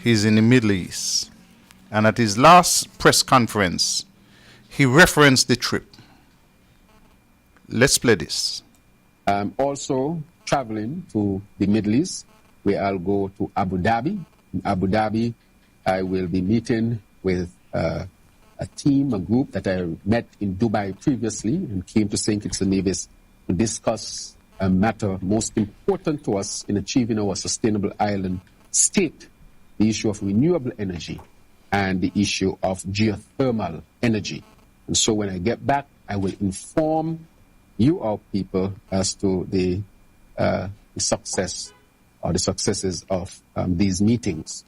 He's in the Middle East. And at his last press conference, he referenced the trip. Let's play this. I'm also traveling to the Middle East, where I'll go to Abu Dhabi. In Abu Dhabi, I will be meeting with a team, a group that I met in Dubai previously and came to St. Kitts and Nevis to discuss a matter most important to us in achieving our sustainable island state, the issue of renewable energy and the issue of geothermal energy. And so when I get back, I will inform you, our people, as to the success or the successes of these meetings.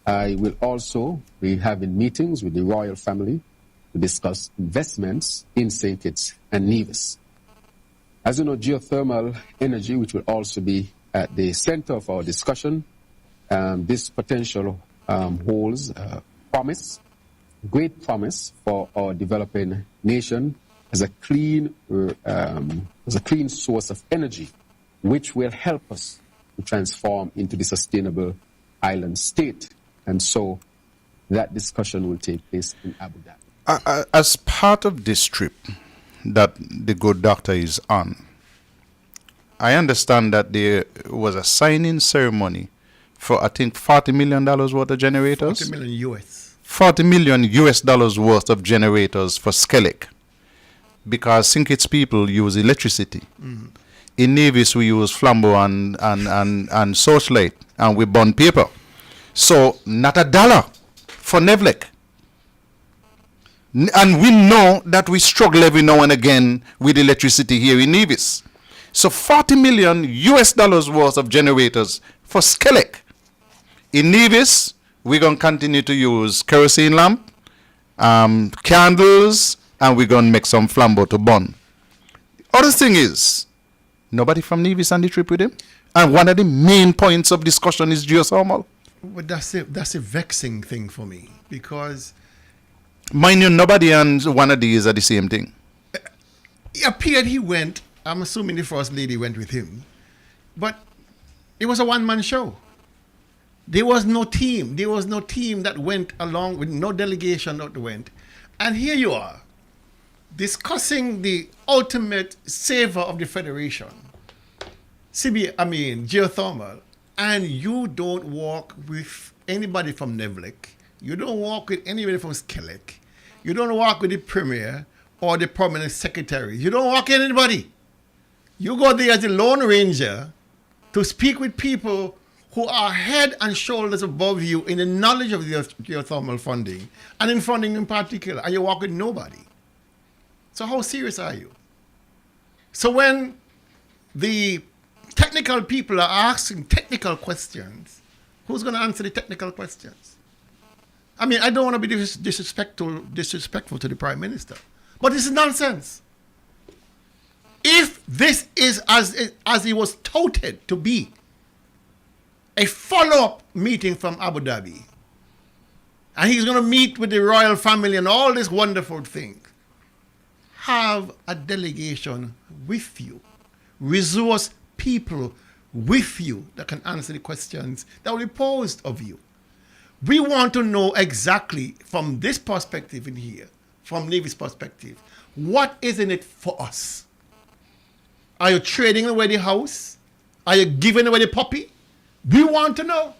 I will also be having meetings with the royal family to discuss investments in St. Kitts and Nevis. As you know, geothermal energy, which will also be at the center of our discussion, this potential holds great promise for our developing nation as a clean source of energy, which will help us to transform into the sustainable island state. And so that discussion will take place in Abu Dhabi. As part of this trip that the good doctor is on, I understand that there was a signing ceremony for, I think, $40 million worth of generators. $40 million US. $40 million US dollars worth of generators for Skellig, because St. Kitts people use electricity. Mm-hmm. In Nevis, we use flambeau and searchlight, and we burn paper. So, not a dollar for Nevlec. And we know that we struggle every now and again with electricity here in Nevis. So, $40 million US dollars worth of generators for Skellig. In Nevis, we're going to continue to use kerosene lamp, candles, and we're going to make some flambeau to burn. Other thing is, nobody from Nevis on the trip with him. And one of the main points of discussion is geothermal. But that's a vexing thing for me, because Mind you, nobody and one of these are the same thing. It appeared he went. I'm assuming the first lady went with him. But it was a one-man show. There was no team. There was no team that went along with no delegation that went. And here you are, discussing the ultimate saver of the Federation, Geothermal, and you don't walk with anybody from Nevlik. You don't walk with anybody from Skellig. You don't walk with the Premier or the Permanent Secretary. You don't walk with anybody. You go there as a Lone Ranger to speak with people who are head and shoulders above you in the knowledge of the geothermal funding, and in funding in particular, and you walk with nobody. So how serious are you? So when the technical people are asking technical questions, who's going to answer the technical questions? I mean, I don't want to be disrespectful to the Prime Minister, but this is nonsense. If this is as he was touted to be, a follow-up meeting from Abu Dhabi, and he's going to meet with the royal family and all this wonderful thing, have a delegation with you, resource people with you that can answer the questions that will be posed of you. We want to know exactly from this perspective in here, from Navy's perspective, what is in it for us? Are you trading away the house? Are you giving away the puppy? We want to know.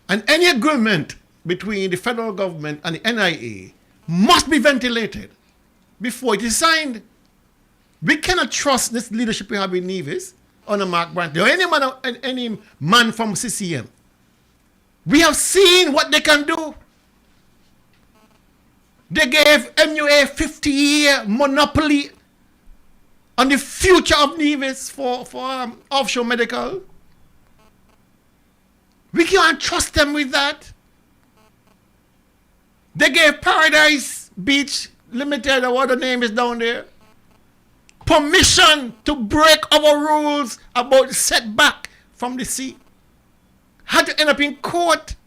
And any agreement between the federal government and the NIA must be ventilated before it is signed. We cannot trust this leadership we have in Nevis under Mark Brantley or any man from CCM. We have seen what they can do. They gave MUA 50-year monopoly on the future of Nevis for offshore medical. We can't trust them with that. They gave Paradise Beach Limited, or what the name is down there, permission to break our rules about setback from the sea. Had to end up in court.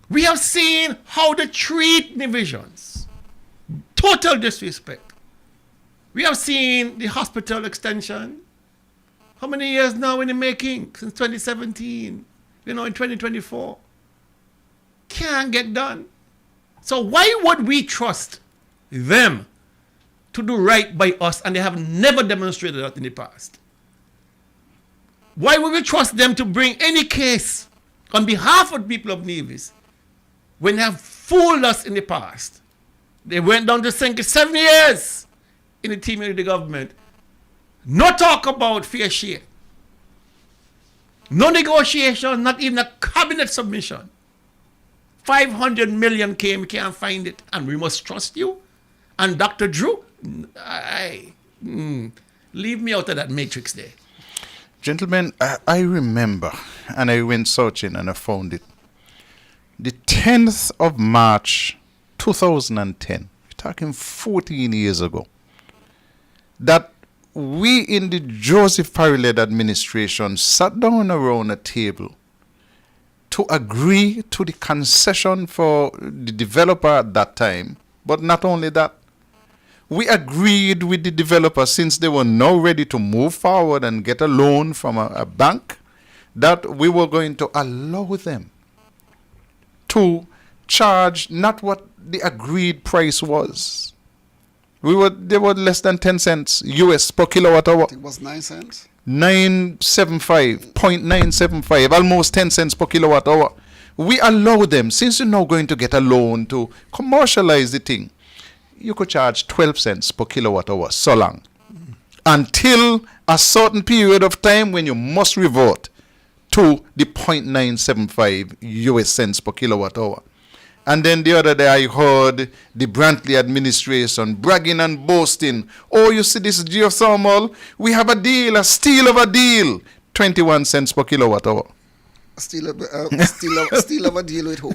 We have seen how they treat divisions. Total disrespect. We have seen the hospital extension. How many years now in the making? Since 2017. In 2024. Can't get done. So why would we trust them to do right by us, and they have never demonstrated that in the past? Why would we trust them to bring any case on behalf of the people of Nevis when they have fooled us in the past? They went down to sink 7 years in the team of the government. No talk about fair share. No negotiation, not even a cabinet submission. 500 million came, we can't find it, and we must trust you. And Dr. Drew, leave me out of that matrix there. Gentlemen, I remember, and I went searching and I found it. The 10th of March, 2010, we're talking 14 years ago, that we in the Joseph Parry-led administration sat down around a table to agree to the concession for the developer at that time. But not only that, we agreed with the developer, since they were now ready to move forward and get a loan from a bank, that we were going to allow them to charge not what the agreed price was. They were less than 10 cents US per kilowatt hour. It was 9 cents. 0.975, almost 10 cents per kilowatt hour. We allow them, since you're now going to get a loan to commercialize the thing, you could charge 12 cents per kilowatt hour, so long, until a certain period of time when you must revert to the 0.975 US cents per kilowatt hour. And then the other day I heard the Brantley administration bragging and boasting, oh, you see this geothermal, we have a deal, a steal of a deal, 21 cents per kilowatt hour. Steal of a deal with who?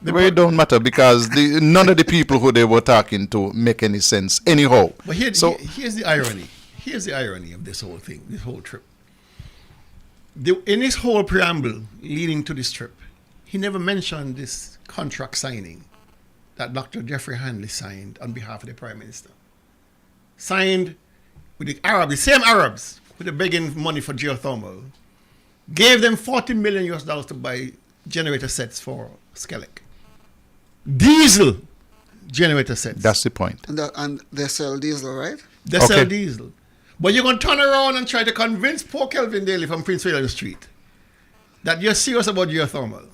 Well, it don't matter, because none of the people who they were talking to make any sense anyhow. But here's the irony. Here's the irony of this whole thing, this whole trip. In this whole preamble leading to this trip, he never mentioned this contract signing that Dr. Jeffrey Handley signed on behalf of the Prime Minister. Signed with the Arabs, the same Arabs, who were begging money for geothermal, gave them $40 million to buy generator sets for Skellig. Diesel generator sets. That's the point. And they sell diesel, right? They sell diesel. But you're going to turn around and try to convince poor Kelvin Daly from Prince William Street that you're serious about geothermal.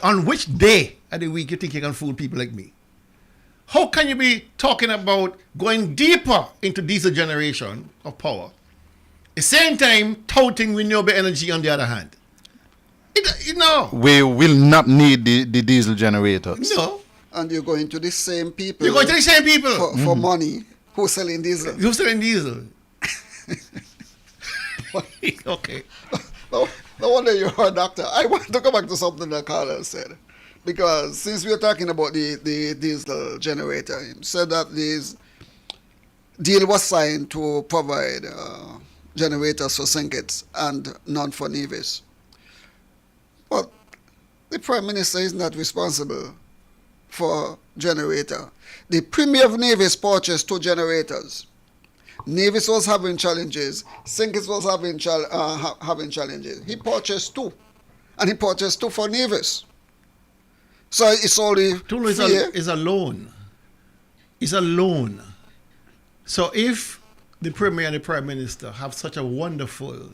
On which day of the week you think you can fool people like me? How can you be talking about going deeper into diesel generation of power, at the same time touting renewable energy on the other hand? We will not need the diesel generators. No. And you're going to the same people. You're going to the same people. For money. Who's selling diesel? Who's selling diesel? Okay. No wonder you're a doctor. I want to go back to something that Carl said. Because since we are talking about the diesel generator, he said that this deal was signed to provide generators for St. Kitts and none for Nevis. But the Prime Minister is not responsible for generator. The Premier of Nevis purchased 2 generators. Nevis was having challenges. St. Kitts was having challenges. He purchased 2. And he purchased 2 for Nevis. So it's only is a loan. It's a loan. So if the Premier and the Prime Minister have such a wonderful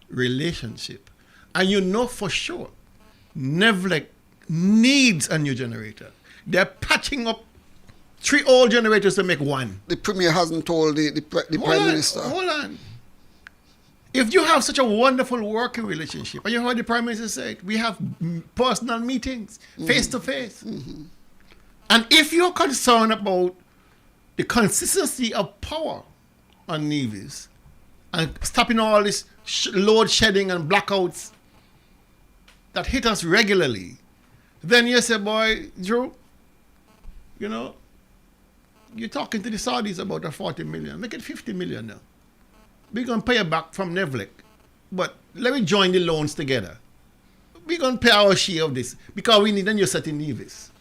relationship, and you know for sure Nevlec needs a new generator, they're patching up 3 old generators to make 1. The Premier hasn't told the Prime Minister. Hold on. If you have such a wonderful working relationship, and you heard the Prime Minister say it, we have personal meetings, face to face. And if you're concerned about the consistency of power on Nevis and stopping all this load shedding and blackouts that hit us regularly, then you say, boy, Drew, you're talking to the Saudis about a 40 million. Make it 50 million now. We're going to pay it back from Nevlec. But let me join the loans together. We're going to pay our share of this because we need a new set in Nevis.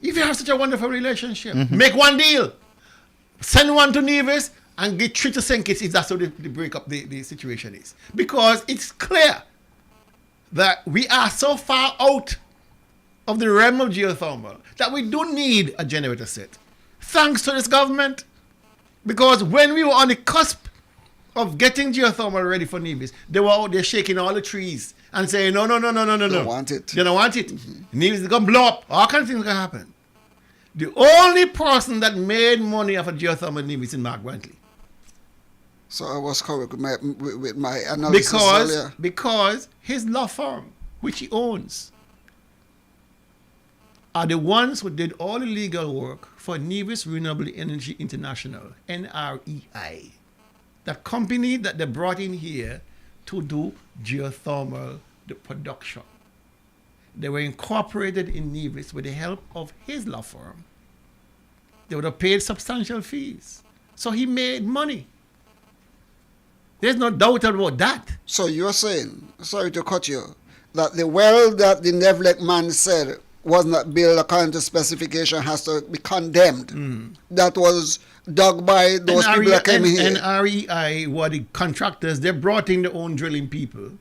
If you have such a wonderful relationship, make 1 deal. Send 1 to Nevis and get 3 to St. Kitts if that's how the break up the situation is. Because it's clear that we are so far out of the realm of geothermal that we do need a generator set. Thanks to this government. Because when we were on the cusp of getting geothermal ready for Nevis, they were out there shaking all the trees and saying, no. They don't want it. They don't want it. Nevis is going to blow up. All kinds of things going to happen. The only person that made money off of geothermal in Nevis is Mark Brantley. So I was correct with my analysis earlier. Because his law firm, which he owns, are the ones who did all the legal work for Nevis Renewable Energy International, NREI, that company that they brought in here to do geothermal production. They were incorporated in Nevis with the help of his law firm. They would have paid substantial fees. So he made money. There's no doubt about that. So you're saying, sorry to cut you, that the well that the Nevlec man said was not built according to specification has to be condemned. That was dug by those people that came here. NREI were the contractors. They brought in their own drilling people.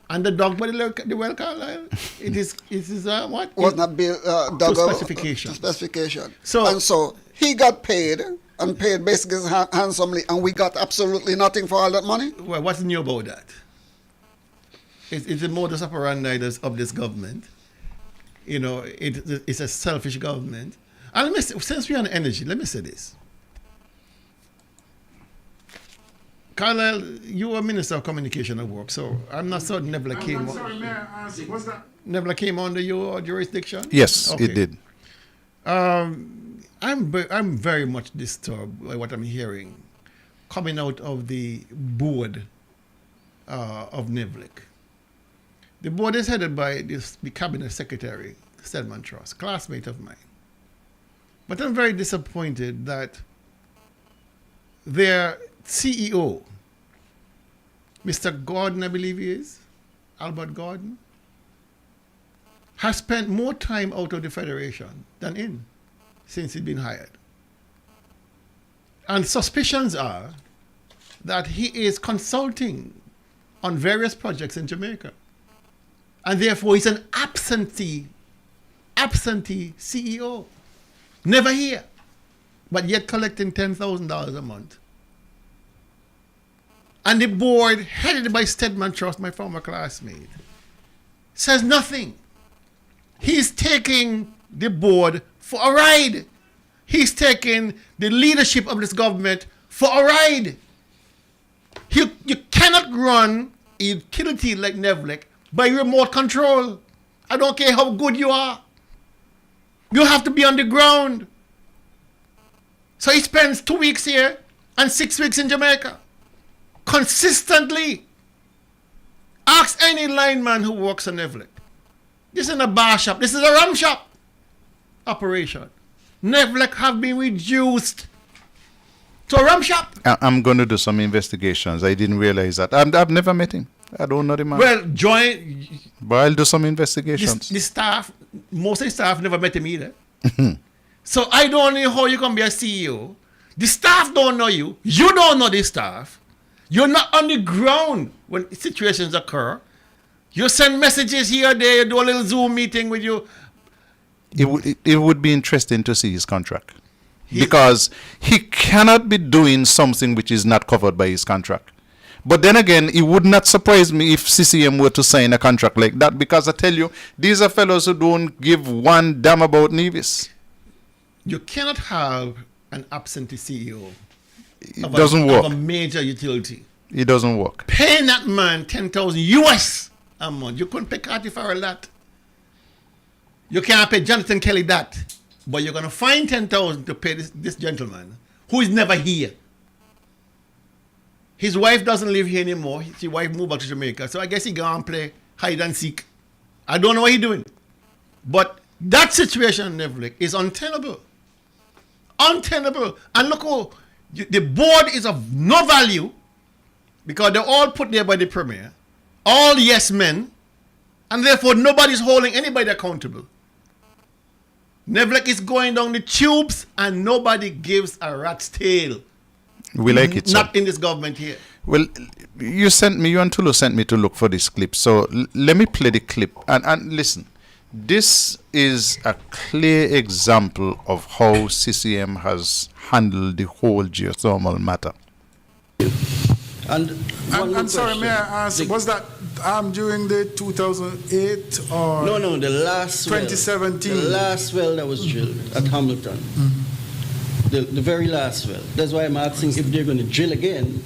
And the dug by the well, Carlisle, it is what? Was not built, dug to specification. Specification. So he got paid, and paid basically handsomely, and we got absolutely nothing for all that money? Well, what's new about that? It's the modus operandi of this government. It's a selfish government. And since we're on energy, let me say this. Carlisle, you were Minister of Communication and Work, so I'm not certain Nevlec came on. Sorry, may I ask, what's that? Nevlec came under your jurisdiction? Yes, okay. It did. I'm very much disturbed by what I'm hearing coming out of the board of Nevlec. The board is headed by the Cabinet Secretary, Stedman Truss, classmate of mine. But I'm very disappointed that their CEO, Mr. Gordon, I believe he is, Albert Gordon, has spent more time out of the Federation than in since he's been hired. And suspicions are that he is consulting on various projects in Jamaica. And therefore he's an absentee CEO. Never here, but yet collecting $10,000 a month. And the board, headed by Stedman Trust, my former classmate, says nothing. He's taking the board for a ride. He's taking the leadership of this government for a ride. You cannot run a utility like Nevlec by remote control. I don't care how good you are. You have to be on the ground. So he spends 2 weeks here and 6 weeks in Jamaica. Consistently. Ask any lineman who works on Nevlec. This isn't a bar shop. This is a rum shop operation. Nevlec have been reduced to a rum shop. I'm going to do some investigations. I didn't realize that. I've never met him. I don't know the man. Well, join. But I'll do some investigations. The staff, most of the staff never met him either. So I don't know how you can be a CEO. The staff don't know you. You don't know the staff. You're not on the ground when situations occur. You send messages here or there. You do a little Zoom meeting with you. It would be interesting to see his contract. Because he cannot be doing something which is not covered by his contract. But then again, it would not surprise me if CCM were to sign a contract like that, because I tell you, these are fellows who don't give one damn about Nevis. You cannot have an absentee CEO. It doesn't work. Of a major utility. It doesn't work. Paying that man $10,000 US a month. You couldn't pay Carty Farrell that. You can't pay Jonathan Kelly that. But you're going to find $10,000 to pay this gentleman who is never here. His wife doesn't live here anymore. His wife moved back to Jamaica. So I guess he go and play hide and seek. I don't know what he's doing. But that situation in Nevlec is untenable. Untenable. And look how the board is of no value because they're all put there by the premier. All yes men. And therefore nobody's holding anybody accountable. Nevlec is going down the tubes and nobody gives a rat's tail. We like it, Not sir. in this government here. Well, you and Tulu sent me to look for this clip. So let me play the clip. And listen, this is a clear example of how CCM has handled the whole geothermal matter. And I'm sorry, may I ask, was that during the 2008 or no, the last 2017? Well, the last well that was drilled at Hamilton. The very last well. That's why I'm asking if they're going to drill again,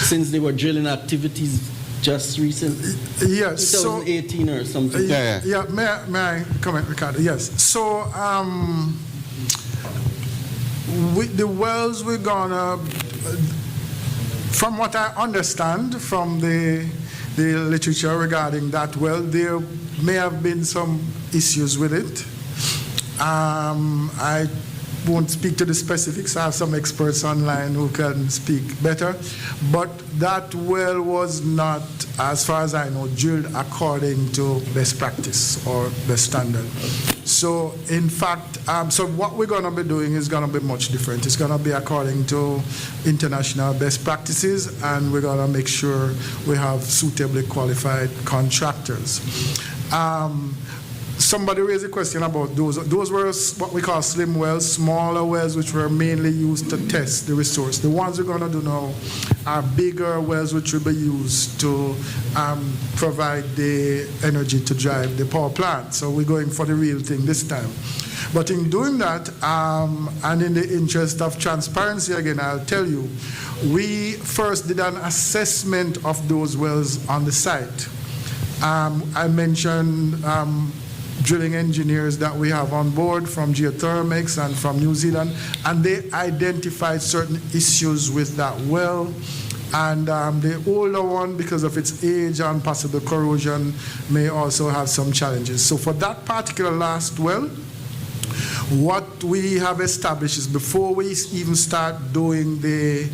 since they were drilling activities just recently. Yes. 2018 or something. Yeah. May I comment, Ricardo? Yes. So the wells we're gonna, from what I understand from the literature regarding that well, there may have been some issues with it. I won't speak to the specifics. I have some experts online who can speak better. But that well was not, as far as I know, drilled according to best practice or best standard. So, in fact, so what we're going to be doing is going to be much different. It's going to be according to international best practices, and we're going to make sure we have suitably qualified contractors. Somebody raised a question about those. Those were what we call slim wells, smaller wells, which were mainly used to test the resource. The ones we're going to do now are bigger wells, which will be used to provide the energy to drive the power plant. So we're going for the real thing this time. But in doing that, and in the interest of transparency, again, I'll tell you, we first did an assessment of those wells on the site. I mentioned drilling engineers that we have on board from Geothermal and from New Zealand, and they identified certain issues with that well. And the older one, because of its age and possible corrosion, may also have some challenges. So for that particular last well, what we have established is before we even start doing the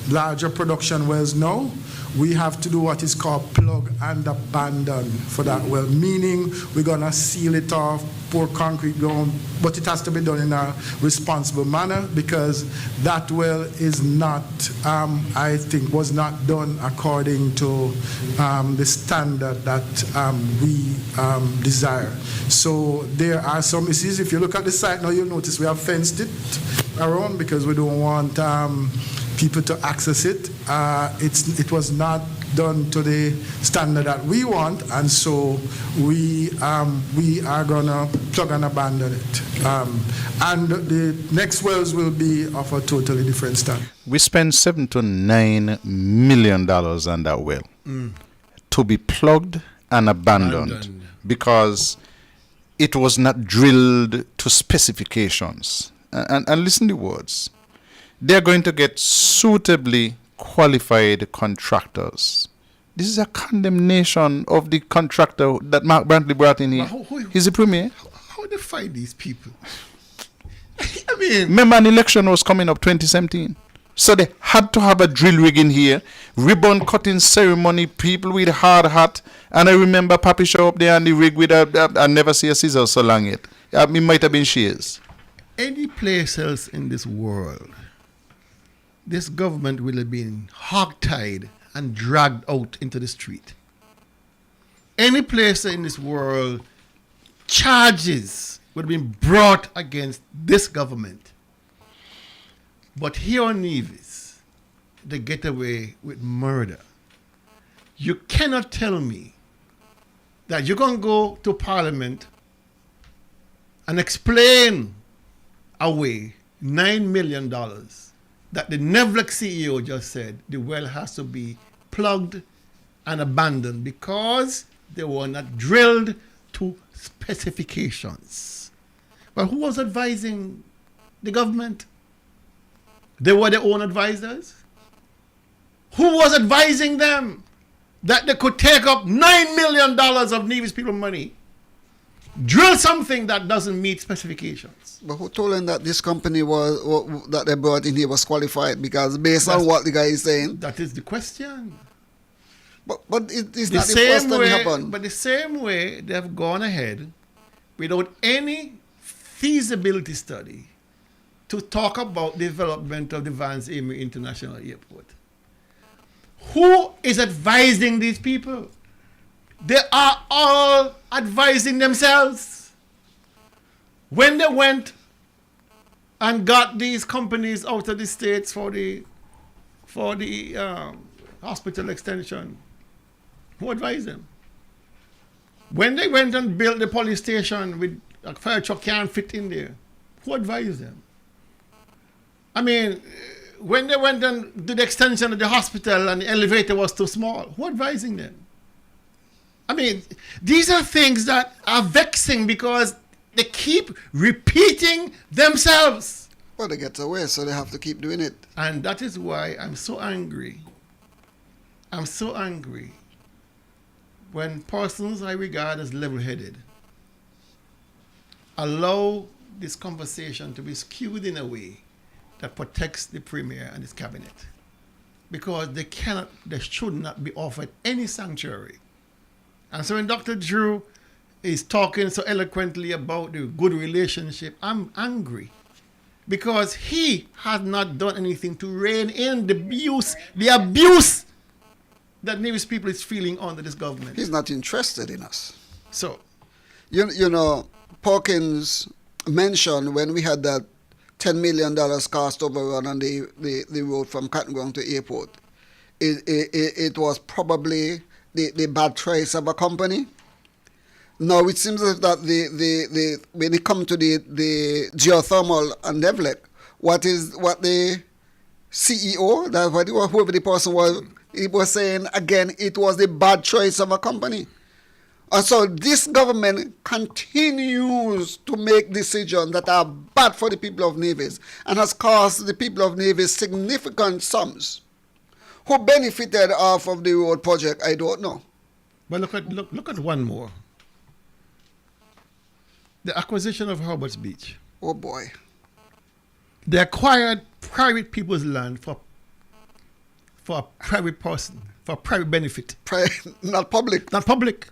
larger production wells now, we have to do what is called plug and abandon for that well, meaning we're going to seal it off, pour concrete down, but it has to be done in a responsible manner because that well is not, I think, was not done according to the standard that we desire. So there are some issues. If you look at the site now, you'll notice we have fenced it around because we don't want people to access it. It was not done to the standard that we want, and so we are gonna plug and abandon it. And the next wells will be of a totally different standard. We spent $7 to $9 million on that well to be plugged and abandoned because it was not drilled to specifications. And listen to the words. They're going to get suitably qualified contractors. This is a condemnation of the contractor that Mark Brantley brought in here. He's the premier. How do they find these people? I mean, remember an election was coming up 2017. So they had to have a drill rig in here, ribbon cutting ceremony, people with hard hat. And I remember Papi show up there on the rig with I never see a scissor so long yet. It might have been shears. Any place else in this world, this government will have been hogtied and dragged out into the street. Any place in this world, charges would have been brought against this government. But here on Nevis, they get away with murder. You cannot tell me that you're going to go to Parliament and explain away $9 million that the Nevlec CEO just said the well has to be plugged and abandoned because they were not drilled to specifications. But who was advising the government? They were their own advisors. Who was advising them that they could take up $9 million of Nevis people money, drill something that doesn't meet specifications? But who told them that this company that they brought in here was qualified? Because based on what the guy is saying, that is the question. But it's not the first time it happened. But the same way they have gone ahead without any feasibility study to talk about the development of the Vance Amory International Airport. Who is advising these people? They are all advising themselves. When they went and got these companies out of the states for the hospital extension, who advised them? When they went and built the police station with a fire truck can't fit in there, who advised them? I mean, when they went and did the extension of the hospital and the elevator was too small, who advising them? I mean, these are things that are vexing because they keep repeating themselves. Well, they get away, so they have to keep doing it. And that is why I'm so angry. I'm so angry when persons I regard as level-headed allow this conversation to be skewed in a way that protects the Premier and his cabinet. Because they should not be offered any sanctuary. And so when Dr. Drew is talking so eloquently about the good relationship, I'm angry. Because he has not done anything to rein in the abuse that Nevis people is feeling under this government. He's not interested in us. So, you know, Perkins mentioned when we had that $10 million cost overrun on the road from Cotton Ground to airport, it was probably the bad choice of a company. Now it seems that when it comes to the geothermal and Nevlec, what the CEO, whoever the person was, he was saying again, it was the bad choice of a company. And so this government continues to make decisions that are bad for the people of Nevis and has cost the people of Nevis significant sums. Who benefited off of the road project, I don't know. But look at one more. The acquisition of Herbert's Beach. Oh boy. They acquired private people's land for for a private person, for a private benefit. Not public. Not public.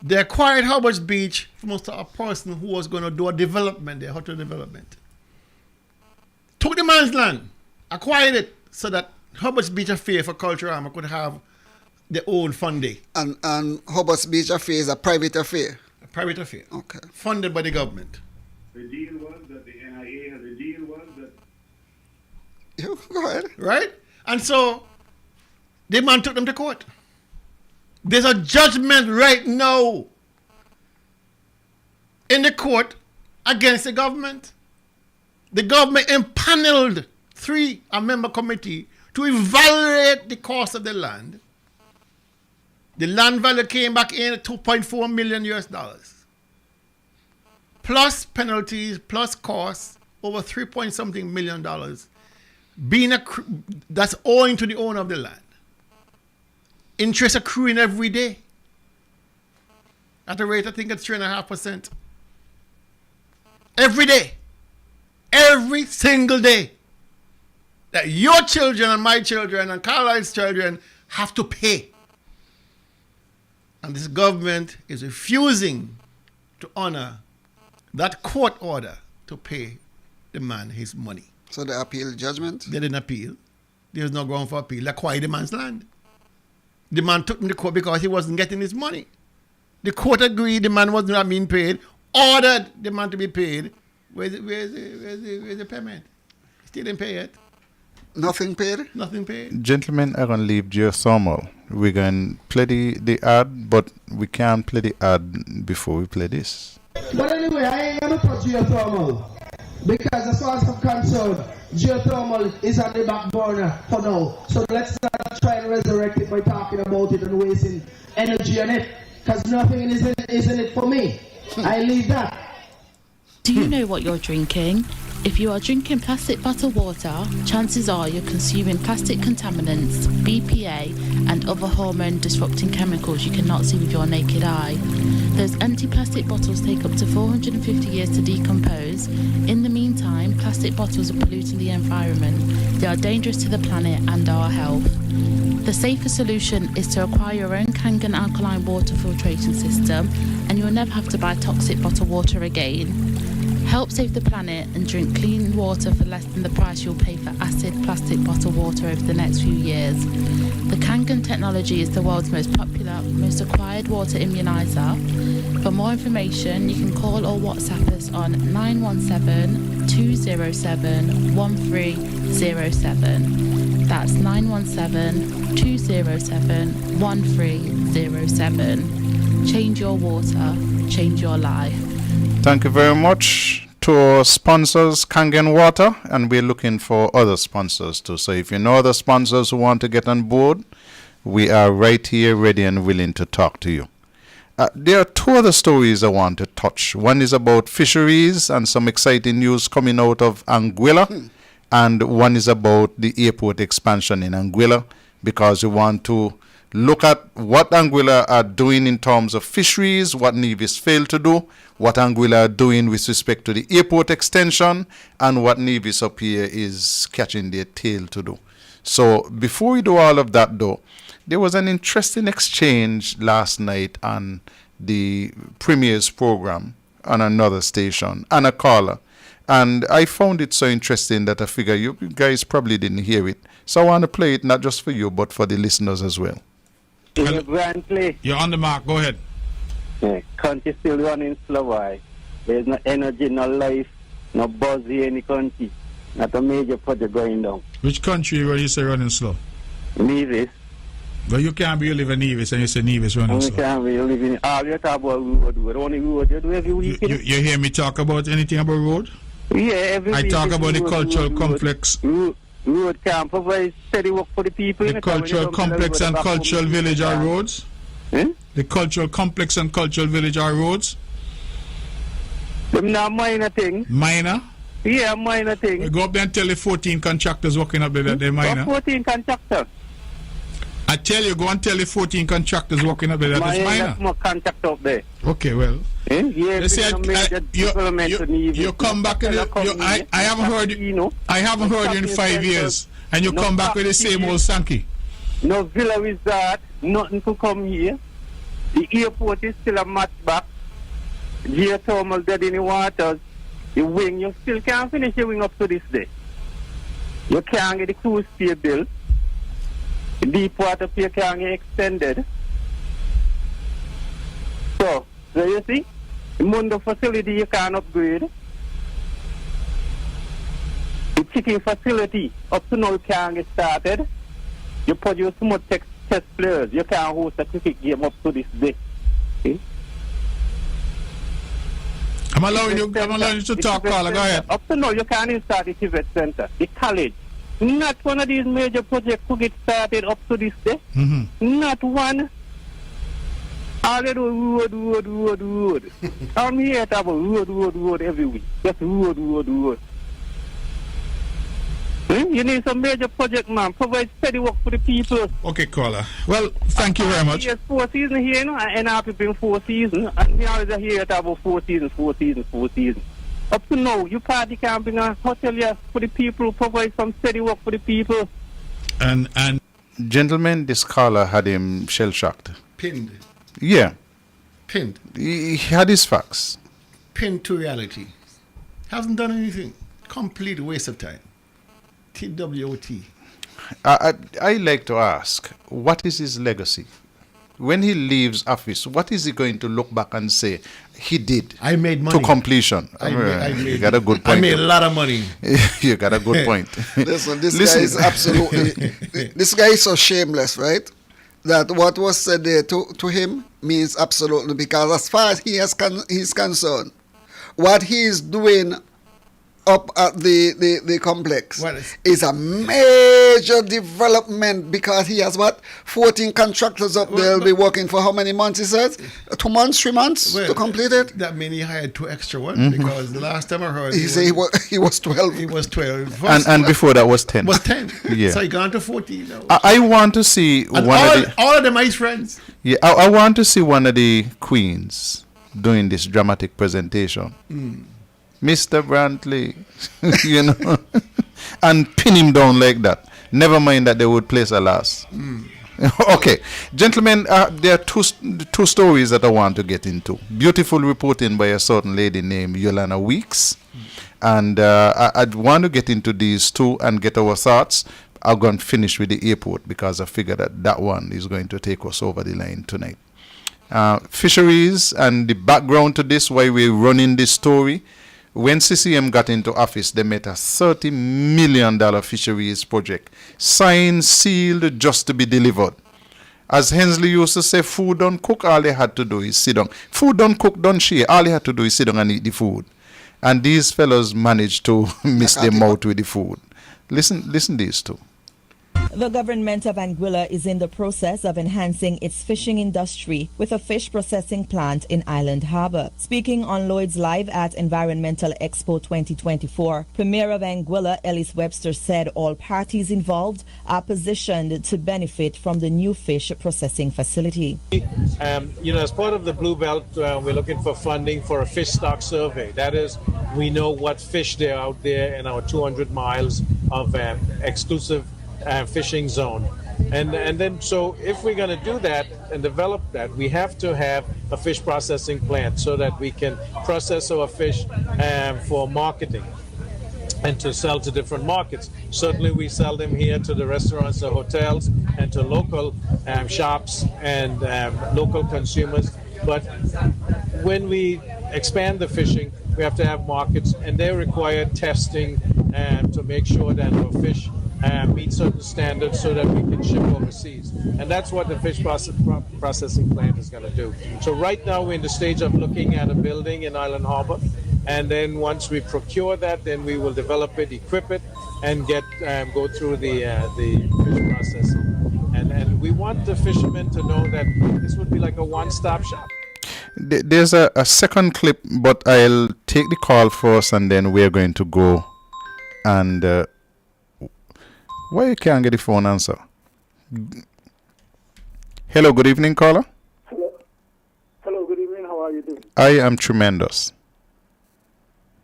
They acquired Hubbard's Beach from a person who was going to do a development there, hotel development. Took the man's land, acquired it so that Hubbard's Beach Affair for Culture Armor could have their own funding. And Hubbard's Beach Affair is a private affair? A private affair. Okay. Funded by the government. The deal was that the NIA had a deal was that... Go ahead. Right? And so, the man took them to court. There's a judgment right now in the court against the government. The government impaneled a member committee to evaluate the cost of the land. The land value came back in at $2.4 million US. Plus penalties, plus costs, over $3 million that's owing to the owner of the land. Interest accruing every day at a rate, I think it's 3.5%. Every day. Every single day. That your children and my children and Carlisle's children have to pay. And this government is refusing to honor that court order to pay the man his money. So they appealed judgment? They didn't appeal. There's no ground for appeal. They acquired the man's land. The man took him to court because he wasn't getting his money. The court agreed the man was not being paid, ordered the man to be paid. Where's the payment? Still didn't pay it. Nothing paid? Nothing paid. Gentlemen, I'm going to leave Geothermal. We're going to play the ad, but we can't play the ad before we play this. But anyway, I ain't going to touch Geothermal. Because as far as I'm concerned, geothermal is on the back burner for now. So let's not try and resurrect it by talking about it and wasting energy on it. Because nothing is in it for me. I leave that. Do you know what you're drinking? If you are drinking plastic bottled water, chances are you're consuming plastic contaminants, BPA, and other hormone-disrupting chemicals you cannot see with your naked eye. Those empty plastic bottles take up to 450 years to decompose. In the meantime, plastic bottles are polluting the environment. They are dangerous to the planet and our health. The safer solution is to acquire your own Kangen alkaline water filtration system, and you'll never have to buy toxic bottled water again. Help save the planet and drink clean water for less than the price you'll pay for acid plastic bottled water over the next few years. The Kangen technology is the world's most popular, most acquired water immuniser. For more information, you can call or WhatsApp us on 917-207-1307. That's 917-207-1307. Change your water, change your life. Thank you very much to our sponsors, Kangen Water, and we're looking for other sponsors too. So if you know other sponsors who want to get on board, we are right here ready and willing to talk to you. There are two other stories I want to touch. One is about fisheries and some exciting news coming out of Anguilla, and one is about the airport expansion in Anguilla, because we want to look at what Anguilla are doing in terms of fisheries, what Nevis failed to do, what Anguilla are doing with respect to the airport extension, and what Nevis up here is catching their tail to do. So before we do all of that though, there was an interesting exchange last night on the Premier's program on another station, and a caller. And I found it so interesting that I figure you guys probably didn't hear it. So I want to play it not just for you, but for the listeners as well. You're on the mark, go ahead. Yeah, country still running slow, why? There's no energy, no life, no buzz in any country. Not a major project going down. Which country where you say running slow? Nevis. But you can't be living in Nevis and you say Nevis running slow. You can't be living in... you talk about road. Only road you do every week. You hear me talk about anything about road? Yeah, every week. I talk about the cultural complex. Road can't provide steady work for the people. The cultural complex and cultural village are roads? The cultural complex and cultural village are roads? Them not minor thing. Minor? Yeah, minor thing. We go up there and tell the 14 contractors working up there that they're minor. 14 contractors? I tell you, go and tell the 14 contractors working up there that it's minor. There's more contract up there. Okay, well. Yeah, they say you come back. I haven't heard you in 5 years. I And you no come back with the factory, same old Sankey. no villa resort, nothing to come here. The airport is still a matchback. Geothermal dead in the waters. The wing, you still can't finish the wing up to this day. You can't get the cruise pier built. The deep water pier can't get extended. So you see, the Mundo facility you can't upgrade. The chicken facility up to now you can't get started. You produce more test players. You can't host a cricket game up to this day. Okay? I'm allowing you to talk, Carla. Go ahead. Up to now, you can't even start the Tibet Center, the college. Not one of these major projects to get started up to this day. Mm-hmm. Not one. All they do road. I'm here to have a road every week. Just road. You need some major project, man. Provide steady work for the people. Okay, caller. Well, thank you very much. Yes, 4 seasons here, you know, and I've been 4 seasons. And we always here to about 4 seasons. Up to now, you party can't bring a hotel here for the people, provide some steady work for the people. And gentlemen, this caller had him shell-shocked. Pinned. Yeah. Pinned. He had his facts. Pinned to reality. Hasn't done anything. Complete waste of time. TWOT. I like to ask, what is his legacy? When he leaves office, what is he going to look back and say he did? I made money. To completion. You got a good point. I made a lot of money. You got a good point. Listen, this guy is absolutely... this guy is so shameless, right? That what was said there to him means absolutely, because as far as he's concerned, what he is doing up at the complex is a major development, because he has 14 contractors up there will be working for how many months, he says? 2 months, 3 months to complete it? That means he hired 2 extra ones, because the last time I heard he said he was 12. He was 12. And before that was 10. Was 10. Yeah. So he gone to 14 now. I want to see and all of them are his friends. Yeah, I want to see one of the queens doing this dramatic presentation. Mr. Brantley, you know, and pin him down like that. Never mind that they would place a last. Okay, gentlemen, there are two stories that I want to get into. Beautiful reporting by a certain lady named Yolanda Weeks. And I'd want to get into these two and get our thoughts. I'm going to finish with the airport, because I figure that one is going to take us over the line tonight. Fisheries and the background to this, why we're running this story. When CCM got into office, they made a $30 million fisheries project, signed, sealed, just to be delivered. As Hensley used to say, food don't cook, all they had to do is sit down. Food don't cook, don't share, all they had to do is sit down and eat the food. And these fellows managed to miss them out with the food. Listen these two. The government of Anguilla is in the process of enhancing its fishing industry with a fish processing plant in Island Harbour. Speaking on Lloyd's Live at Environmental Expo 2024, Premier of Anguilla, Ellis Webster, said all parties involved are positioned to benefit from the new fish processing facility. As part of the Blue Belt, we're looking for funding for a fish stock survey. That is, we know what fish there are out there in our 200 miles of exclusive fishing zone. And then, so if we're going to do that and develop that, we have to have a fish processing plant so that we can process our fish for marketing and to sell to different markets. Certainly we sell them here to the restaurants, the hotels, and to local shops and local consumers. But when we expand the fishing, we have to have markets, and they require testing to make sure that our fish meet certain standards so that we can ship overseas. And that's what the fish processing plant is going to do. So right now we're in the stage of looking at a building in Island Harbour, and then once we procure that, then we will develop it, equip it, and go through the fish processing. And we want the fishermen to know that this would be like a one-stop shop. There's a second clip, but I'll take the call first, and then we're going to go. And why you can't get the phone answer? Hello, good evening, caller. Hello, good evening. How are you doing? I am tremendous.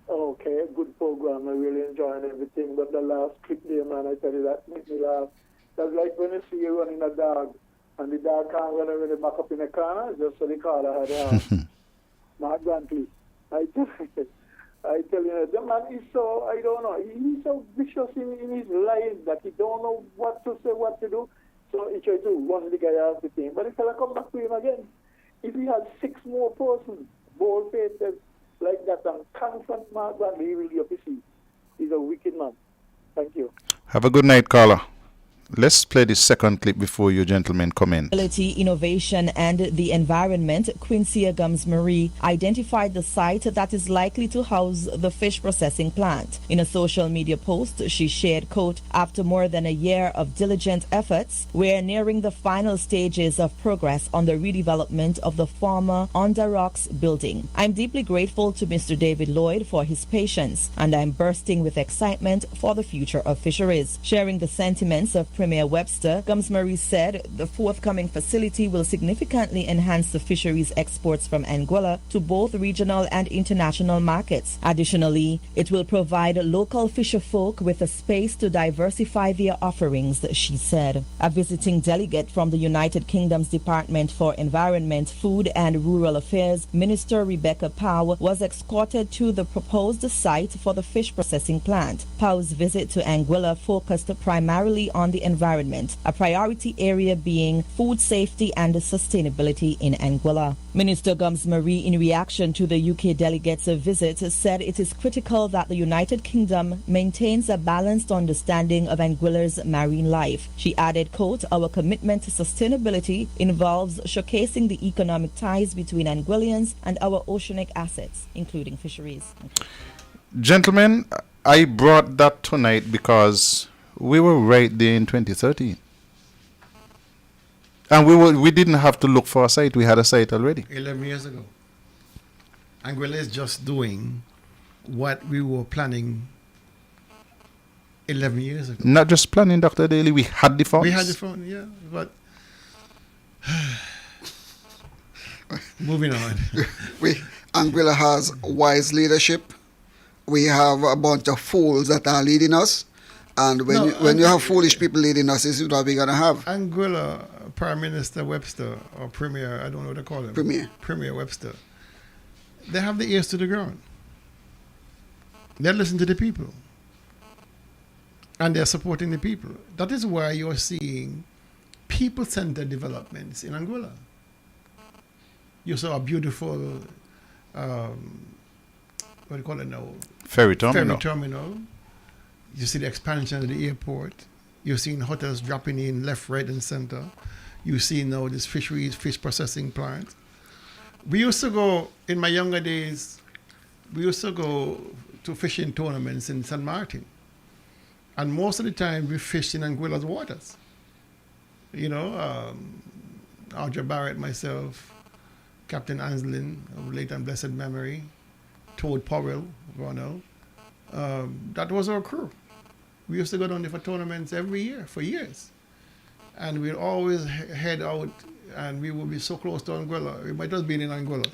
Okay, good program. I really enjoy camera and everything, but the last clip there, man, I tell you, that made me laugh. That's like when you see you running a dog, and the dog can't run really back up in the corner, just so the caller had Mark Brantley. I tell you, the man is so, I don't know, he's so vicious in his life that he don't know what to say, what to do. So he tried to run the guy off the thing. But the fella come back to him again. If he had 6 more persons, bold-faced like that, and confront Mark Brantley, he will be up his seat. He's a wicked man. Thank you. Have a good night, caller. Let's play the second clip before you gentlemen comment. Innovation and the Environment, Quincy Gums Marie, identified the site that is likely to house the fish processing plant. In a social media post, she shared, quote, "After more than a year of diligent efforts, we're nearing the final stages of progress on the redevelopment of the former On the Rocks building. I'm deeply grateful to Mr. David Lloyd for his patience, and I'm bursting with excitement for the future of fisheries." Sharing the sentiments of Premier Webster, Gums Marie said the forthcoming facility will significantly enhance the fisheries exports from Anguilla to both regional and international markets. Additionally, it will provide local fisher folk with a space to diversify their offerings, she said. A visiting delegate from the United Kingdom's Department for Environment, Food and Rural Affairs, Minister Rebecca Powell, was escorted to the proposed site for the fish processing plant. Powell's visit to Anguilla focused primarily on the environment, a priority area being food safety and sustainability in Anguilla. Minister Gums Marie, in reaction to the UK delegates' visit, said it is critical that the United Kingdom maintains a balanced understanding of Anguilla's marine life. She added, quote, "Our commitment to sustainability involves showcasing the economic ties between Anguillians and our oceanic assets, including fisheries." Gentlemen, I brought that tonight because we were right there in 2013. And we didn't have to look for a site. We had a site already. 11 years ago. Anguilla is just doing what we were planning 11 years ago. Not just planning, Dr. Daly. We had the funds. We had the funds, yeah. But moving on. Anguilla has wise leadership. We have a bunch of fools that are leading us. And when you have foolish people leading us, this is what we're going to have. Anguilla, Prime Minister Webster, or Premier, I don't know what to call him. Premier Webster. They have the ears to the ground. They listen to the people. And they're supporting the people. That is why you're seeing people-centered developments in Anguilla. You saw a beautiful, what do you call it now? Ferry terminal. Ferry terminal. You see the expansion of the airport. You're seeing hotels dropping in left, right, and center. You see now this fisheries, fish processing plant. We used to go, in my younger days, we used to go to fishing tournaments in St. Martin. And most of the time, we fished in Anguilla's waters. You know, Audrey Barrett, myself, Captain Anslin, of late and blessed memory, Toad Powell, Ronald. That was our crew. We used to go down there for tournaments every year, for years. And we'd always head out, and we would be so close to Anguilla. We might have been in Anguilla.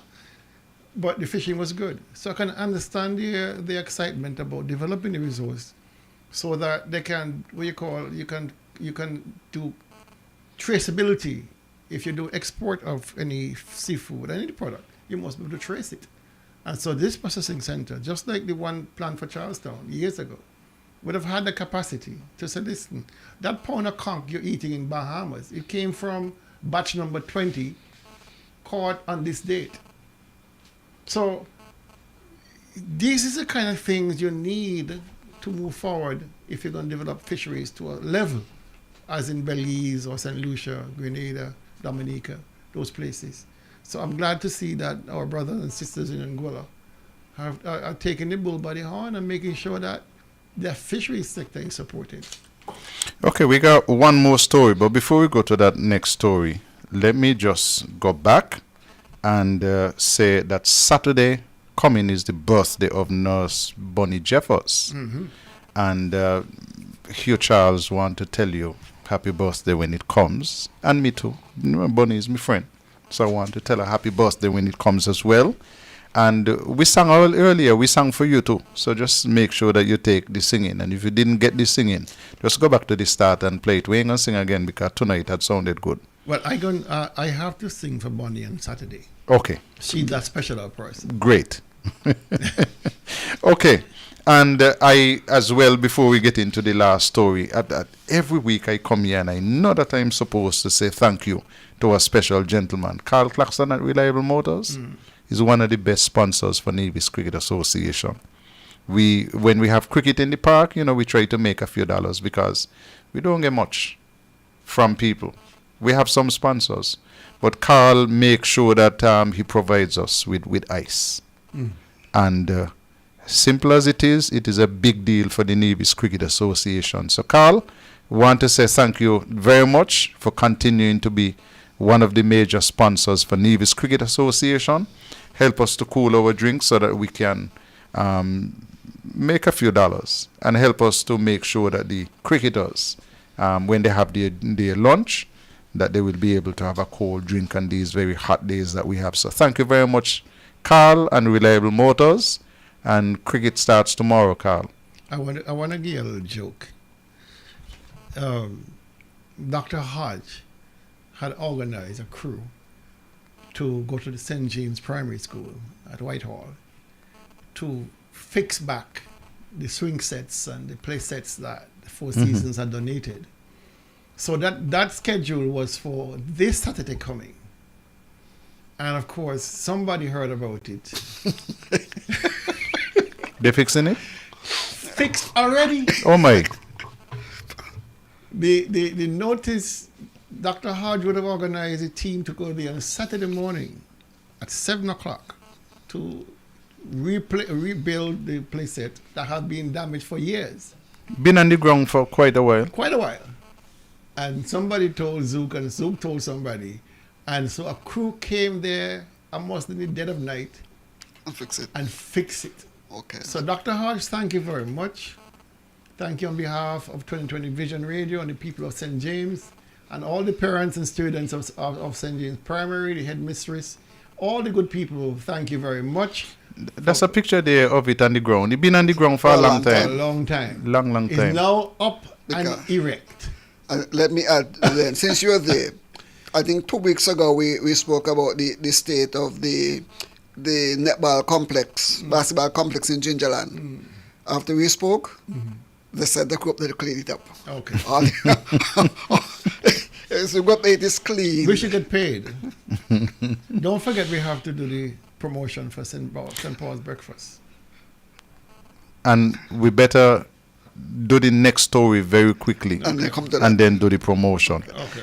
But the fishing was good. So I can understand the excitement about developing the resource so that they can, you can do traceability. If you do export of any seafood, any product, you must be able to trace it. And so this processing center, just like the one planned for Charlestown years ago, would have had the capacity to say, listen, that pound of conch you're eating in Bahamas, it came from batch number 20, caught on this date. So this is the kind of things you need to move forward if you're going to develop fisheries to a level, as in Belize or St. Lucia, Grenada, Dominica, those places. So I'm glad to see that our brothers and sisters in Anguilla are taking the bull by the horn and making sure that the fisheries sector is supported. Okay, we got one more story, but before we go to that next story, let me just go back and say that Saturday coming is the birthday of Nurse Bonnie Jeffers. Mm-hmm. And Hugh Charles want to tell you happy birthday when it comes. And me too. Bonnie is my friend. So I want to tell her happy birthday when it comes as well. And we sang earlier, we sang for you too. So just make sure that you take the singing. And if you didn't get the singing, just go back to the start and play it. We ain't going to sing again because tonight had sounded good. Well, I have to sing for Bonnie on Saturday. Okay. She's that special person. Great. Okay. And I, as well, before we get into the last story, every week I come here and I know that I'm supposed to say thank you to a special gentleman. Carl Claxton at Reliable Motors is one of the best sponsors for Nevis Cricket Association. When we have cricket in the park, we try to make a few dollars because we don't get much from people. We have some sponsors, but Carl makes sure that he provides us with ice. And simple as it is a big deal for the Nevis Cricket Association. So, Carl, we want to say thank you very much for continuing to be one of the major sponsors for Nevis Cricket Association. Help us to cool our drinks so that we can make a few dollars and help us to make sure that the cricketers, when they have their lunch, that they will be able to have a cold drink on these very hot days that we have. So thank you very much, Carl and Reliable Motors. And cricket starts tomorrow, Carl. I want to give you a little joke. Dr. Hodge had organized a crew to go to the St. James Primary School at Whitehall to fix back the swing sets and the play sets that the Four Seasons had donated. So that schedule was for this Saturday coming. And of course, somebody heard about it. They're fixing it? Fixed already. Oh my. The notice, Dr. Hodge would have organized a team to go there on Saturday morning at 7 o'clock to rebuild the playset that had been damaged for years. Been on the ground for quite a while. Quite a while. And somebody told Zook, and Zook told somebody. And so a crew came there almost in the dead of night. And fix it. Okay. So Dr. Hodge, thank you very much. Thank you on behalf of 2020 Vision Radio and the people of St. James and all the parents and students of St. James Primary, the headmistress, all the good people. Thank you very much. That's a picture there of it on the ground. It's been on the ground for a long time. A long time. Long time. It's now up and erect. Let me add, then, since you're there, I think 2 weeks ago we spoke about the state of the netball complex, basketball complex in Gingerland. After we spoke, they said they could clean it up. Okay. So we got it is clean. We should get paid. Don't forget we have to do the promotion for St. Paul's breakfast. And we better do the next story very quickly and then do the promotion. Okay.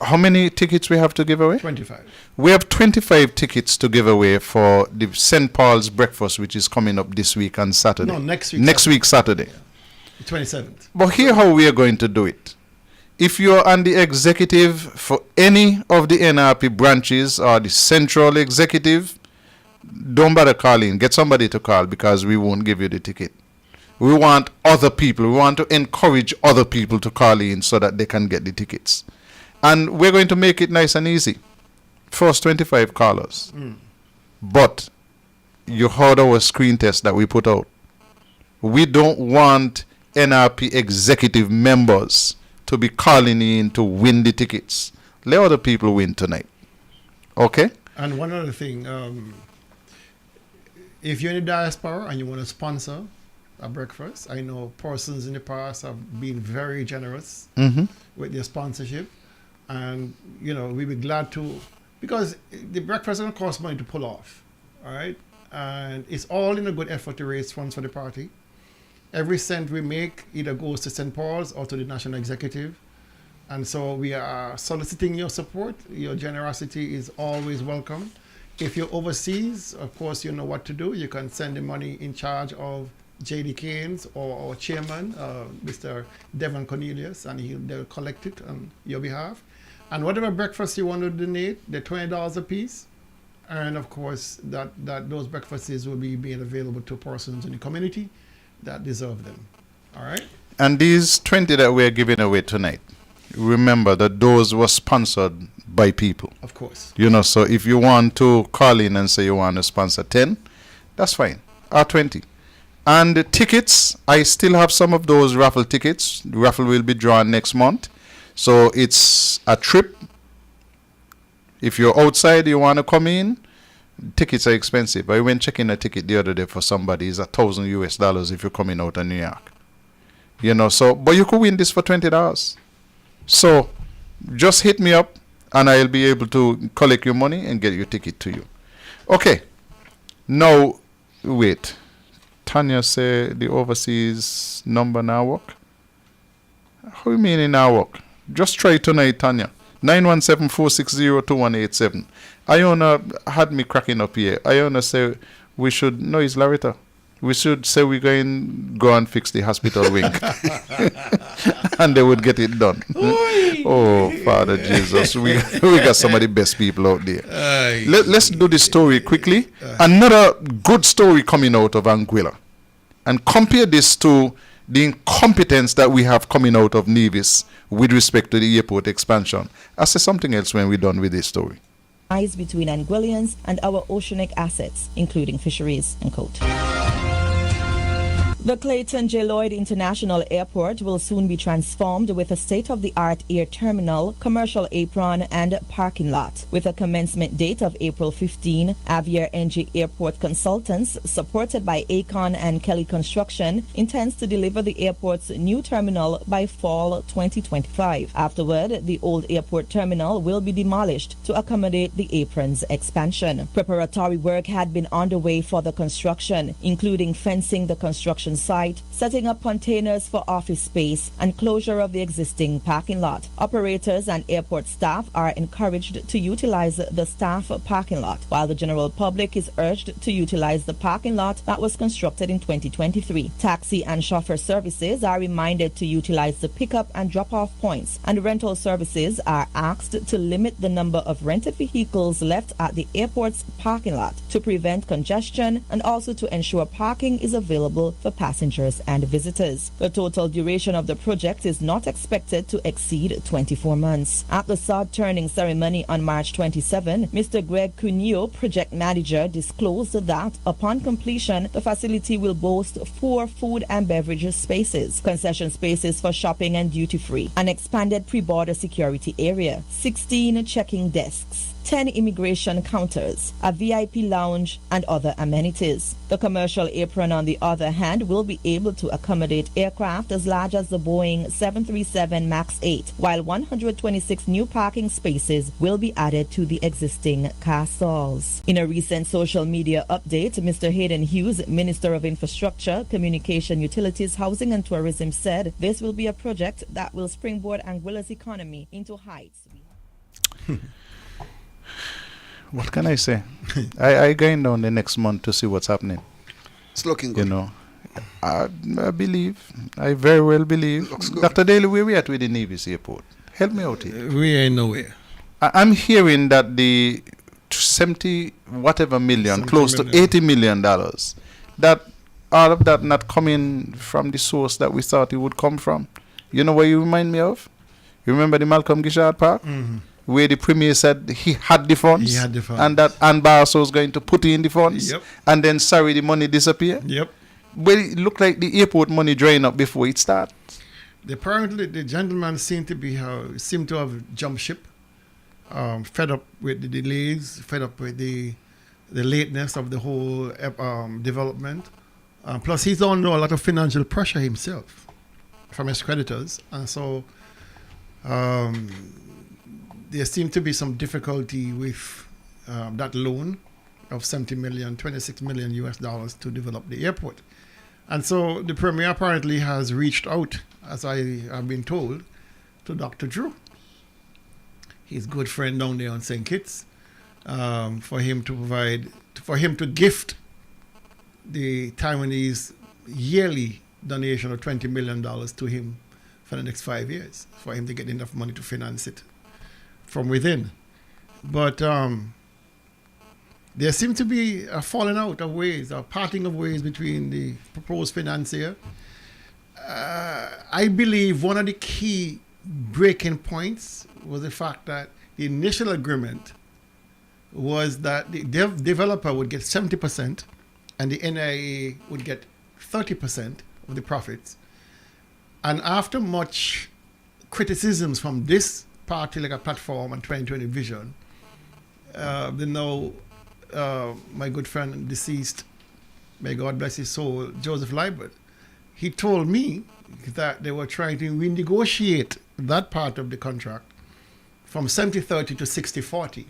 How many tickets we have to give away? 25. We have 25 tickets to give away for the St. Paul's breakfast, which is coming up this week on Saturday. No, next week. Next week, Saturday. Yeah. The 27th. But here how we are going to do it. If you're on the executive for any of the NRP branches or the central executive, don't bother calling. Get somebody to call because we won't give you the ticket. We want other people. We want to encourage other people to call in so that they can get the tickets. And we're going to make it nice and easy. First 25 callers. But you heard our screen test that we put out. We don't want NRP executive members to be calling in to win the tickets. Let other people win tonight. Okay? And one other thing. If you're in the diaspora and you want to sponsor a breakfast, I know persons in the past have been very generous with their sponsorship. And, we'd be glad to, because the breakfast doesn't cost money to pull off, all right? And it's all in a good effort to raise funds for the party. Every cent we make either goes to St. Paul's or to the National Executive. And so we are soliciting your support. Your generosity is always welcome. If you're overseas, of course, you know what to do. You can send the money in charge of J.D. Keynes or our chairman, Mr. Devon Cornelius, and they'll collect it on your behalf. And whatever breakfast you want to donate, they're $20 a piece. And of course, that those breakfasts will be made available to persons in the community that deserve them. All right? And these 20 that we're giving away tonight, remember that those were sponsored by people. Of course. You know, so if you want to call in and say you want to sponsor 10, that's fine. Or 20. And the tickets, I still have some of those raffle tickets. The raffle will be drawn next month. So it's a trip. If you're outside, you want to come in, tickets are expensive. I went checking a ticket the other day for somebody. It's $1,000 if you're coming out of New York. You know, so, but you could win this for $20. So just hit me up and I'll be able to collect your money and get your ticket to you. Okay. Now, wait. Tanya say the overseas number now work? How you mean it now work? Just try tonight, Tanya. 917-460-2187. Iona had me cracking up here. Iona say we should, no, it's Larita. We should say we're going go and fix the hospital wing. And they would get it done. Oh, Father Jesus. We got some of the best people out there. Let's do this story quickly. Another good story coming out of Anguilla. And compare this to the incompetence that we have coming out of Nevis with respect to the airport expansion. I'll say something else when we're done with this story. Between Anguillians and our oceanic assets, including fisheries, and quote. The Clayton J. Lloyd International Airport will soon be transformed with a state-of-the-art air terminal, commercial apron, and parking lot. With a commencement date of April 15, Avier NG Airport Consultants, supported by Acon and Kelly Construction, intends to deliver the airport's new terminal by fall 2025. Afterward, the old airport terminal will be demolished to accommodate the apron's expansion. Preparatory work had been underway for the construction, including fencing the construction site, setting up containers for office space, and closure of the existing parking lot. Operators and airport staff are encouraged to utilize the staff parking lot, while the general public is urged to utilize the parking lot that was constructed in 2023. Taxi and chauffeur services are reminded to utilize the pickup and drop-off points, and rental services are asked to limit the number of rented vehicles left at the airport's parking lot to prevent congestion and also to ensure parking is available for passengers and visitors. The total duration of the project is not expected to exceed 24 months. At the sod turning ceremony on March 27, Mr. Greg Cuneo, project manager, disclosed that upon completion, the facility will boast 4 food and beverage spaces, concession spaces for shopping and duty-free, an expanded pre-border security area, 16 checking desks, 10 immigration counters, a VIP lounge, and other amenities. The commercial apron, on the other hand, will be able to accommodate aircraft as large as the Boeing 737 MAX 8, while 126 new parking spaces will be added to the existing car stalls. In a recent social media update, Mr. Hayden Hughes, Minister of Infrastructure, Communication, Utilities, Housing and Tourism, said this will be a project that will springboard Anguilla's economy into heights. What can I say? I going down the next month to see what's happening. It's looking good. You know, I believe, I very well believe. Dr. Daly, where we at with the Nevis Airport? Help me out here. We ain't nowhere. I'm hearing that the 70 whatever million, close to $80 million, that all of that not coming from the source that we thought it would come from. You know what you remind me of? You remember the Malcolm Gishard Park? Mm-hmm. Where the Premier said he had the funds, and that Anbarso was going to put in the funds, and then sorry, the money disappeared. Yep. But it looked like the airport money drained up before it started. Apparently, the gentleman seemed to have jumped ship, fed up with the delays, fed up with the lateness of the whole development. Plus, he's under a lot of financial pressure himself from his creditors, and so. There seemed to be some difficulty with that loan of $26 million US to develop the airport. And so the Premier apparently has reached out, as I have been told, to Dr. Drew, his good friend down there on St. Kitts, for him to gift the Taiwanese yearly donation of $20 million to him for the next 5 years, for him to get enough money to finance it from within. But there seemed to be a falling out of ways, a parting of ways between the proposed financier. I believe one of the key breaking points was the fact that the initial agreement was that the developer would get 70% and the NIA would get 30% of the profits. And after much criticisms from this party like a platform and 2020 vision, my good friend and deceased, may God bless his soul, Joseph Liebert, he told me that they were trying to renegotiate that part of the contract from 70-30 to 60-40.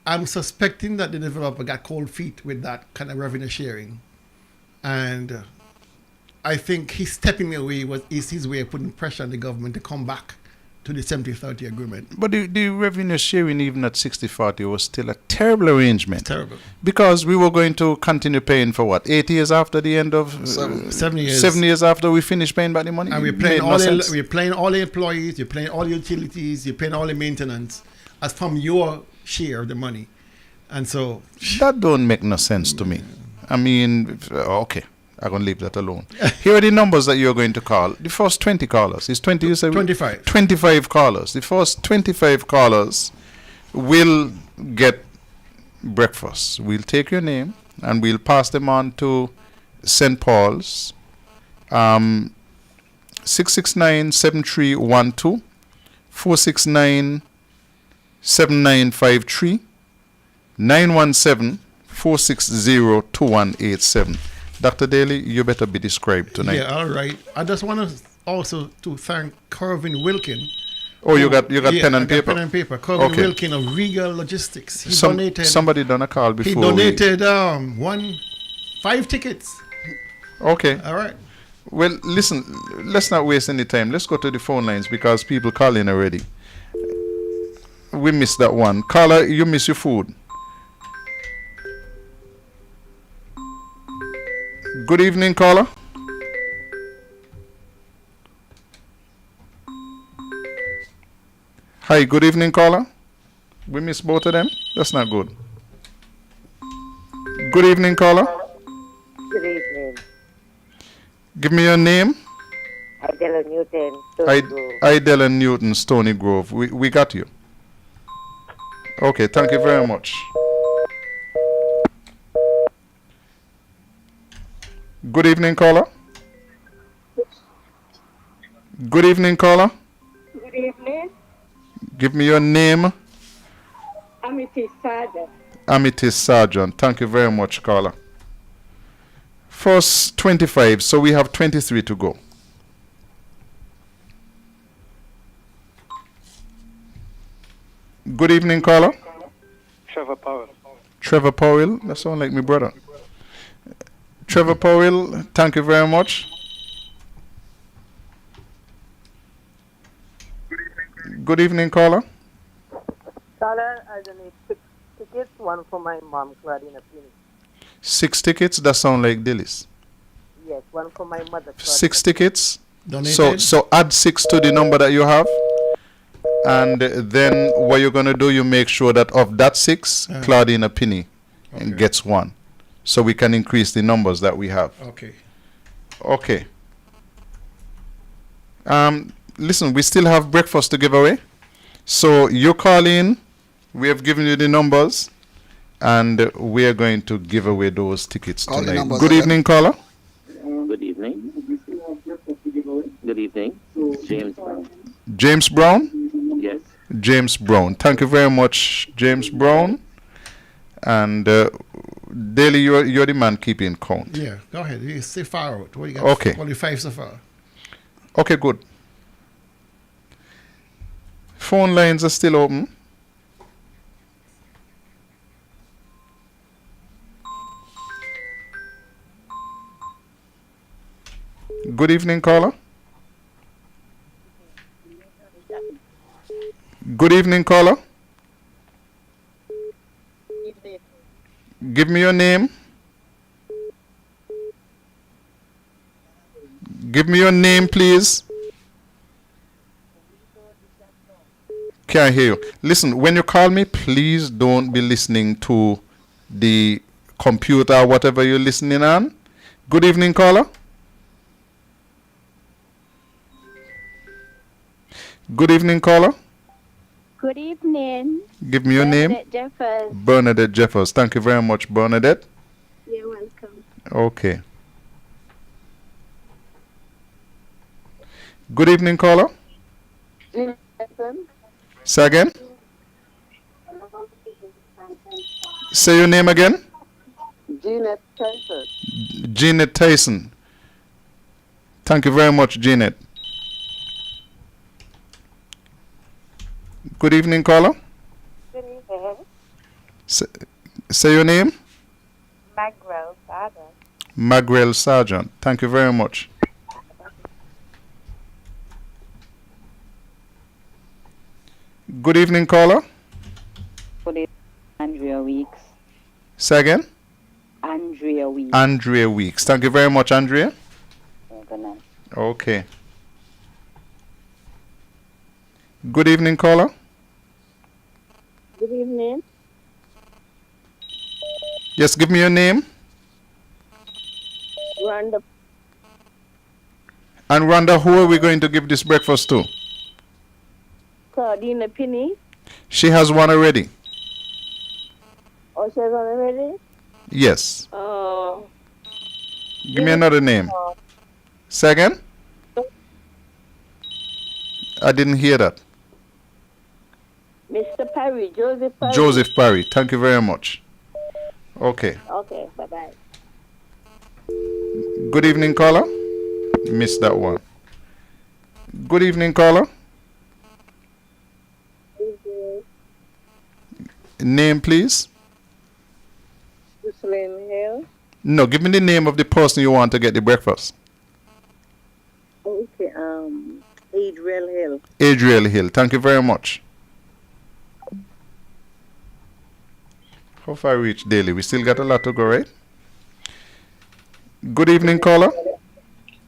I'm suspecting that the developer got cold feet with that kind of revenue sharing. And I think he's stepping away is his way of putting pressure on the government to come back to the 70-30 agreement. But the revenue sharing, even at 60-40, was still a terrible arrangement. Terrible. Because we were going to continue paying for what? 8 years after the end of... 7 years. 7 years after we finished paying back the money? And we're paying all the employees, you're paying all the utilities, you're paying all the maintenance as from your share of the money. And so... That don't make no sense to me. I mean, okay. I'm going to leave that alone. Here are the numbers that you're going to call. The first 20 callers. Is 20 you said? 25. 25 callers. The first 25 callers will get breakfast. We'll take your name and we'll pass them on to St. Paul's. 669-7312, 469-7953, 917-460-2187. Dr. Daly, you better be described tonight. Yeah, all right. I just want to also to thank Corvin Wilkin. Oh, you got pen and paper? Pen and paper. Corvin Wilkin of Regal Logistics. He donated. Somebody done a call before. He donated 5 tickets. Okay. All right. Well, listen, let's not waste any time. Let's go to the phone lines because people call in already. We missed that one. Caller, you miss your food. Good evening, caller. Hi, good evening, caller. We missed both of them. That's not good. Good evening, caller. Good evening. Give me your name. Idella Newton, Stony Grove. Idella Newton, Stony Grove. We got you. Okay, thank you very much. Good evening, caller. Good evening, caller. Good evening. Give me your name. Amethyst Sargent. Amethyst Sargent. Thank you very much, caller. First 25, so we have 23 to go. Good evening, caller. Trevor Powell. Trevor Powell. That sounds like my brother. Trevor Powell, thank you very much. Good evening, caller. Caller, I donate 6 tickets, one for my mom, Claudine Apini. 6 tickets, that sound like Dillis. Yes, one for my mother. 6 tickets. Donated. So add 6 to the number that you have. And then what you're going to do, you make sure that of that 6, Claudine Apini gets 1. So we can increase the numbers that we have. Okay. Listen, we still have breakfast to give away. So you call in. We have given you the numbers. And we are going to give away those tickets tonight. Good evening, caller. Good evening. Good evening. James Brown. James Brown? Yes. James Brown. Thank you very much, James Brown. And Daily, you're the man keeping count. Yeah, go ahead. You say far out. What you got? Okay. Only 5 so far. Okay, good. Phone lines are still open. Good evening, caller. Good evening, caller. Give me your name. Give me your name, please. Can't hear you. Listen, when you call me, please don't be listening to the computer or whatever you're listening on. Good evening, caller. Good evening, caller. Good evening. Give me your name. Bernadette Jeffers. Bernadette Jeffers. Thank you very much, Bernadette. You're welcome. Okay. Good evening, caller. Say again. Say your name again. Jeanette Tyson. Jeanette Tyson. Thank you very much, Jeanette. Good evening, caller. Good evening. Say your name. Magrel Sargent. Magrel Sargent. Thank you very much. Good evening, caller. Good evening, Andrea Weeks. Say again. Andrea Weeks. Andrea Weeks. Thank you very much, Andrea. Good night. Okay. Good evening, caller. Good evening. Yes, give me your name. Rhonda. And Rhonda, who are we going to give this breakfast to? Claudina Pinney. She has one already. Oh, she has one already? Yes. Oh. Give me another name. Say again? I didn't hear that. Mr. Perry, Joseph Perry. Joseph Parry. Thank you very much. Okay. Okay, bye-bye. Good evening, caller. Missed that one. Good evening, caller. Name, please. Jocelyn Hill. No, give me the name of the person you want to get the breakfast. Okay, Adriel Hill. Adriel Hill. Thank you very much. How far we reach daily? We still got a lot to go, right? Good evening, caller.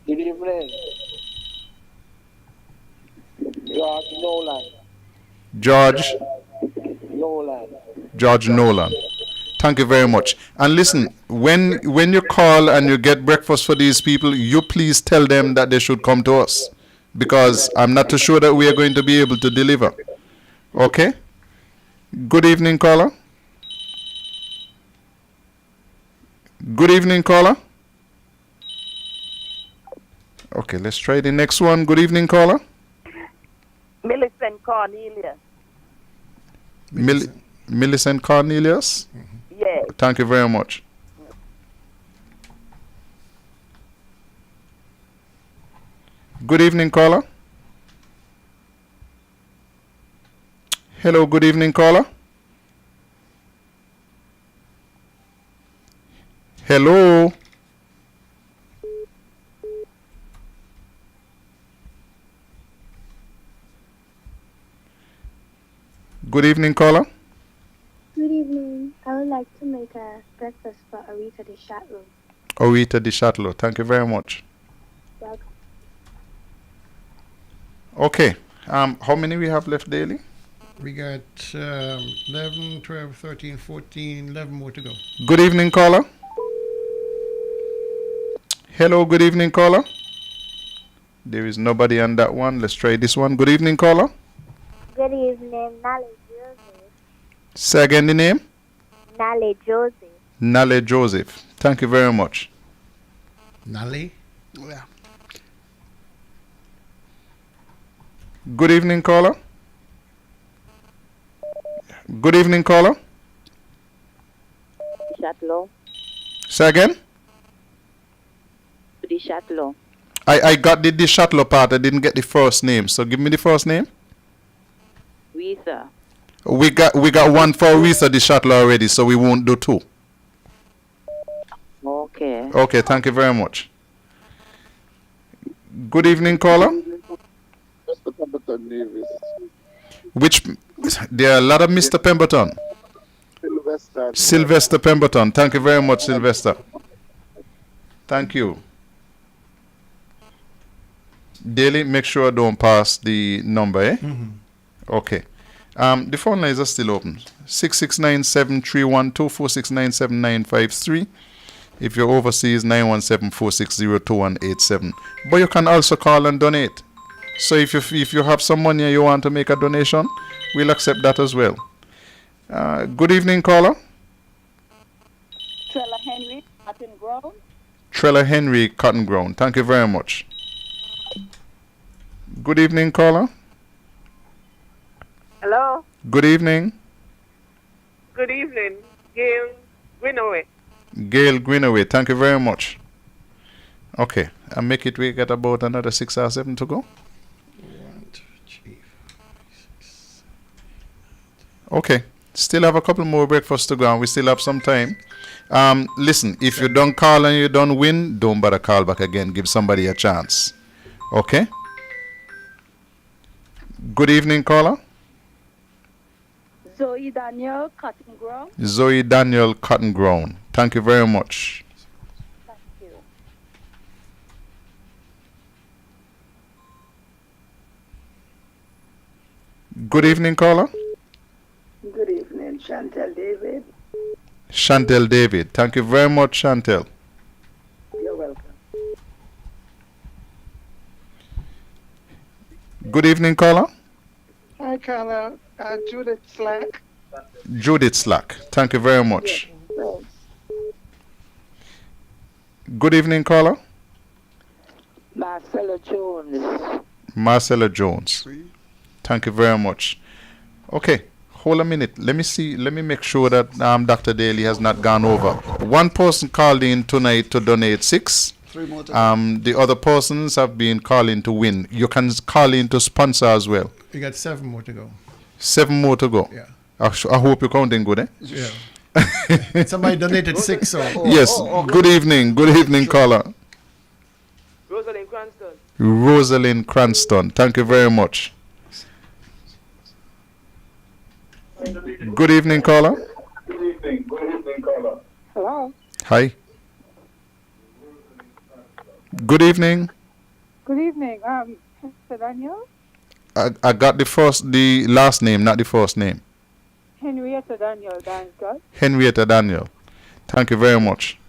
Good evening. George Nolan. George. Nolan. George Nolan. Thank you very much. And listen, when you call and you get breakfast for these people, you please tell them that they should come to us, because I'm not too sure that we are going to be able to deliver. Okay? Good evening, caller. Good evening, caller. Okay, let's try the next one. Good evening, caller. Millicent Cornelia. Millicent Cornelius? Yes. Thank you very much. Good evening, caller. Hello, good evening, caller. Hello. Good evening, caller. Good evening. I would like to make a breakfast for Arita de Chatlo. Arita de Chatlo. Thank you very much. Welcome. Okay. How many we have left daily? We got 11, 12, 13, 14, 11 more to go. Good evening, caller. Hello, good evening, caller. There is nobody on that one. Let's try this one. Good evening, caller. Good evening, Nale Joseph. Say again the name. Nale Joseph. Nale Joseph. Thank you very much. Nale? Yeah. Good evening, caller. Good evening, caller. Chatlo. Say again. The Chatlo. I got the Chatlo part. I didn't get the first name. So give me the first name. Risa. We got one for Risa the Chatlo already, so we won't do two. Okay. Okay, thank you very much. Good evening, caller. Mr. Pemberton Davis. Which there are a lot of Mr. Pemberton. Sylvester. Sylvester Pemberton. Thank you very much, Sylvester. Thank you. Daily, make sure I don't pass the number, eh? Okay. The phone lines are still open. 669-731-246-97953. If you're overseas, 917-460-2187. But you can also call and donate. So if you have some money and you want to make a donation, we'll accept that as well. Good evening, caller. Trella Henry, Cotton Ground. Trella Henry, Cotton Ground. Thank you very much. Good evening, caller. Hello. Good evening. Good evening. Gail Greenaway. Gail Greenaway. Thank you very much. Okay, I make it we get about another 6 or 7 to go. Okay, still have a couple more breakfasts to go and we still have some time. Listen, if you don't call and you don't win, don't bother call back again. Give somebody a chance. Okay? Good evening, caller. Zoe Daniel, Cotton Ground. Zoe Daniel, Cotton Ground. Thank you very much. Thank you. Good evening, caller. Good evening, Chantel David. Chantel David. Thank you very much, Chantel. You're welcome. Good evening, caller. Hi, Carla. Judith Slack. Judith Slack. Thank you very much. Thanks. Good evening, caller. Marcella Jones. Marcella Jones. Thank you very much. Okay, hold a minute. Let me see. Let me make sure that Dr. Daly has not gone over. One person called in tonight to donate 6. 3 more to The other persons have been calling to win. You can call in to sponsor as well. We got 7 more to go. 7 more to go. Yeah. I hope you're counting good, eh? Yeah. Somebody donated 6. So. Yes. Good evening. Good evening, caller. Rosalind Cranston. Rosalind Cranston. Thank you very much. Good evening, caller. Good evening. Good evening, caller. Hello. Hi. Good evening. Good evening. Mr. Daniel? I got the last name, not the first name. Henrietta Daniel, thank God. Henrietta Daniel. Thank you very much.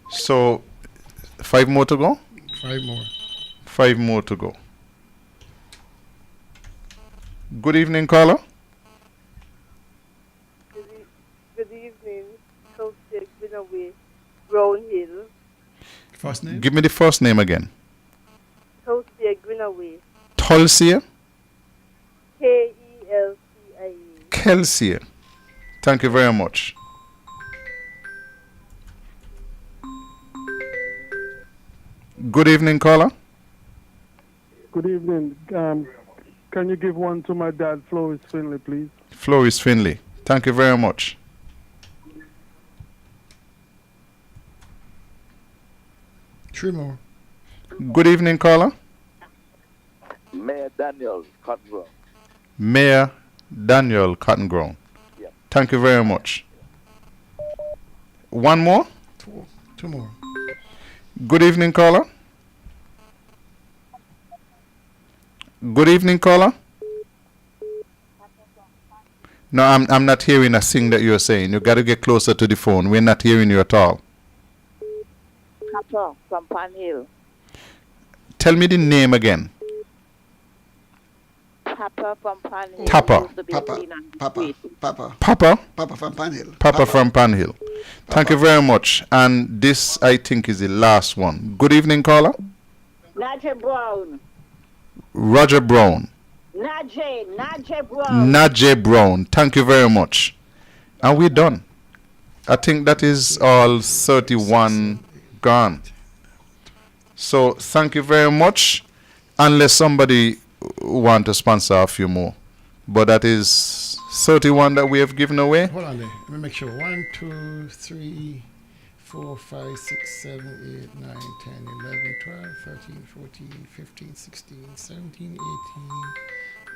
So, 5 more to go? 5 more. 5 more to go. Good evening, caller. Good evening. Tulsia Greenaway, Brown Hill. First name? Give me the first name again. Tulsia Greenaway. Tulsia Kelcie. Kelsey. Thank you very much. Good evening, caller. Good evening. Can you give one to my dad, Floris Finley, please? Floris Finley. Thank you very much. Three more. Good evening, caller. Mayor Daniel, Cotton Ground. Mayor Daniel Cotton Ground. Yeah. Thank you very much. One more? 2 more. Good evening, caller. Good evening, caller. No, I'm not hearing a thing that you're saying. You got to get closer to the phone. We're not hearing you at all. Tapper from Pan Hill. Tell me the name again. Tapper from Pan Hill. Tapper. Papa from Panhill. Papa from Panhill. Thank you very much. And this, I think, is the last one. Good evening, caller. Najee Brown. Roger Brown. Najee Brown. Najee Brown. Thank you very much. And we're done. I think that is all 31 gone. So thank you very much. Unless somebody want to sponsor a few more. But that is 31 that we have given away. Hold on there. Let me make sure. 1, 2, 3, 4, 5, 6, 7, 8, 9, 10, 11, 12, 13, 14, 15, 16, 17, 18,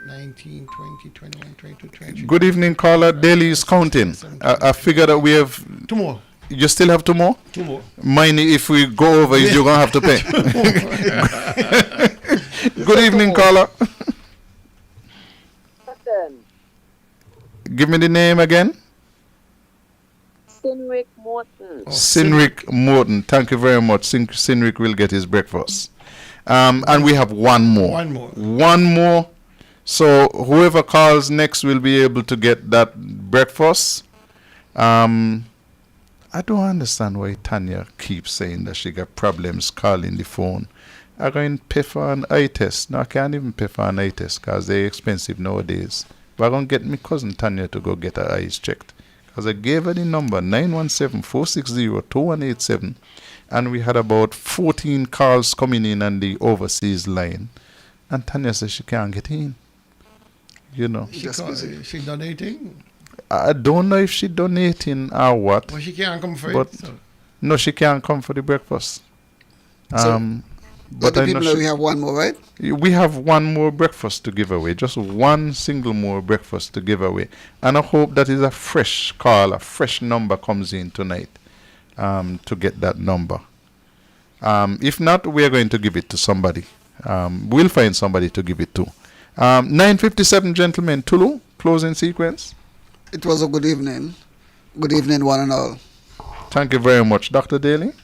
19, 20, 21, 22, 23. Good evening, caller. Daily is counting. I figure that we have 2 more. You still have 2 more? 2 more. Mine, if we go over, you're going to have to pay. Good evening, caller. Give me the name again. Sinrick Morton. Sinrick Morton. Thank you very much. Sinrick will get his breakfast. And we have one more. One more. One more. So whoever calls next will be able to get that breakfast. I don't understand why Tanya keeps saying that she got problems calling the phone. I'm going to pay for an eye test. No, I can't even pay for an eye test because they're expensive nowadays. But I'm going to get my cousin Tanya to go get her eyes checked. Because I gave her the number 917-460-2187. And we had about 14 calls coming in on the overseas line. And Tanya says she can't get in. You know. She donating? I don't know if she donating or what. Well, she can't come for but it. So. No, she can't come for the breakfast. But the people know we have one more, right? We have one more breakfast to give away. Just one single more breakfast to give away. And I hope that is a fresh call, a fresh number comes in tonight to get that number. If not, we are going to give it to somebody. We'll find somebody to give it to. 9:57, gentlemen. Tulu, closing sequence. It was a good evening. Good evening, one and all. Thank you very much. Dr. Daly?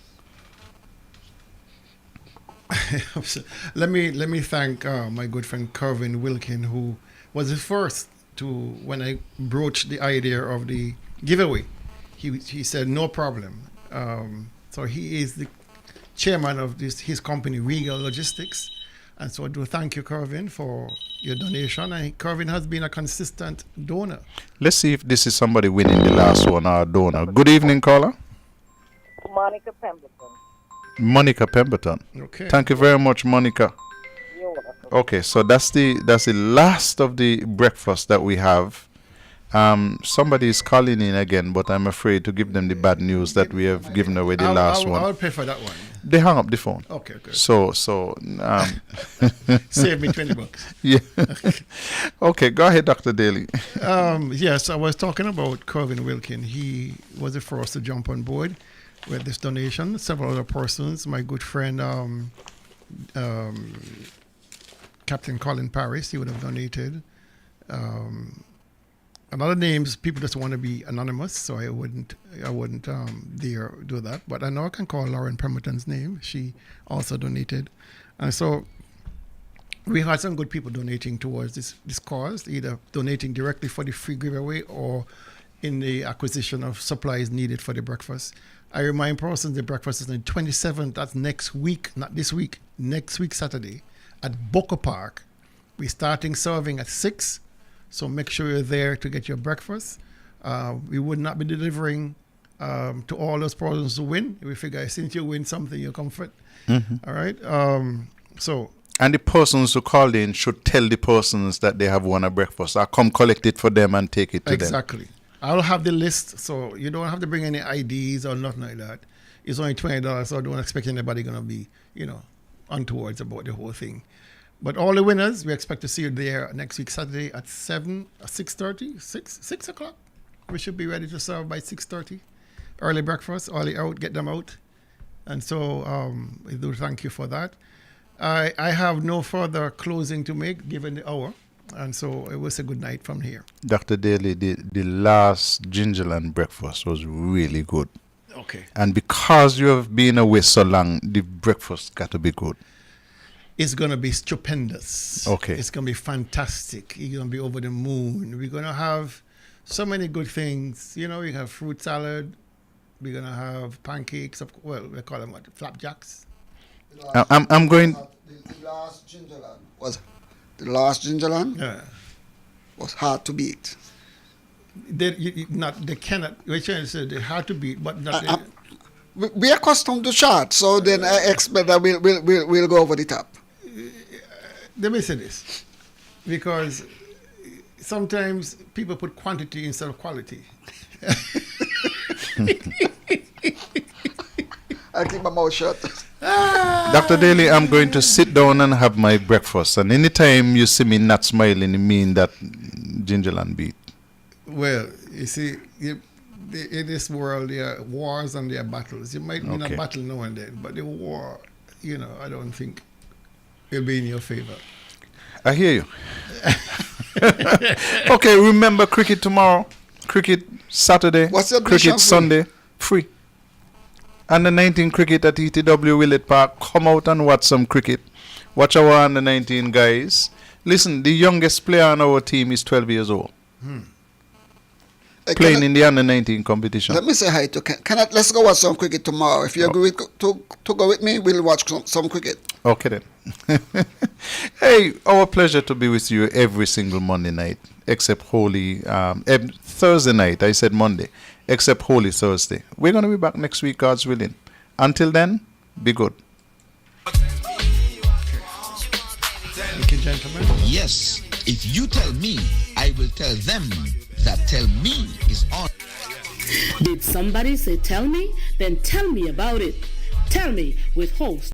Let me thank my good friend Kervin Wilkin, who was the first to, when I broached the idea of the giveaway, he said no problem. So he is the chairman of his company, Regal Logistics. And so I do thank you, Kervin, for your donation. And Kervin has been a consistent donor. Let's see if this is somebody winning the last one, our donor. Good evening, caller. Monica Pemberton. Monica Pemberton. Okay. Thank you very much, Monica. You're welcome. Okay, so that's the last of the breakfast that we have. Somebody is calling in again, but I'm afraid to give them the bad news that we have given away the last one. I'll pay for that one. They hung up the phone. Okay, good. So save me $20. Yeah. Okay, go ahead, Dr. Daly. Yes, I was talking about Kervin Wilkin. He was the first to jump on board with this donation. Several other persons, my good friend Captain Colin Paris, he would have donated. And other names, people just want to be anonymous, so I wouldn't dare do that. But I know I can call Lauren Pemberton's name. She also donated. And so we had some good people donating towards this cause, either donating directly for the free giveaway or in the acquisition of supplies needed for the breakfast. I remind persons the breakfast is on the 27th, that's next week, not this week, next week Saturday, at Boca Park. We're starting serving at 6. So make sure you're there to get your breakfast. We would not be delivering to all those persons who win. We figure since you win something, you comfort. Mm-hmm. All right. And the persons who called in should tell the persons that they have won a breakfast. I'll come collect it for them and take it to them. Exactly. I'll have the list, so you don't have to bring any IDs or nothing like that. It's only $20, so I don't expect anybody going to be, untowards about the whole thing. But all the winners, we expect to see you there next week, Saturday at 6 o'clock. We should be ready to serve by 6:30. Early breakfast, early out, get them out. And so I do thank you for that. I have no further closing to make given the hour. And so it was a good night from here. Dr. Daly, the last Gingerland breakfast was really good. Okay. And because you have been away so long, the breakfast got to be good. It's going to be stupendous. Okay. It's going to be fantastic. You're going to be over the moon. We're going to have so many good things. We have fruit salad. We're going to have pancakes. We call them flapjacks. I'm going... The last Gingerland was hard to beat. They cannot. We're trying to say they're hard to beat, but not... we are accustomed to shots, so then I expect that we'll go over the top. Let me say this, because sometimes people put quantity instead of quality. I'll keep my mouth shut. Dr. Daly, I'm going to sit down and have my breakfast, and anytime you see me not smiling, it means that Gingerland beat. Well, you see, in this world, there are wars and there are battles. You might win a battle now and then, but the war, I don't think will be in your favor. I hear you. Okay, remember cricket tomorrow, cricket Saturday, what's your cricket Sunday, free. Under 19 cricket at ETW Willett Park. Come out and watch some cricket. Watch our under 19 guys. Listen, the youngest player on our team is 12 years old. Hey, Playing in the under-19 competition. Let me say hi to let's go watch some cricket tomorrow. If you agree to go with me, we'll watch some cricket. Okay then. Hey, our pleasure to be with you every single Monday night, except Holy Thursday night. I said Monday, except Holy Thursday. We're going to be back next week, God's willing. Until then, be good. Thank you, gentlemen. Yes, if you tell me, I will tell them that Tell Me is on. Did somebody say tell me? Then tell me about it. Tell me with host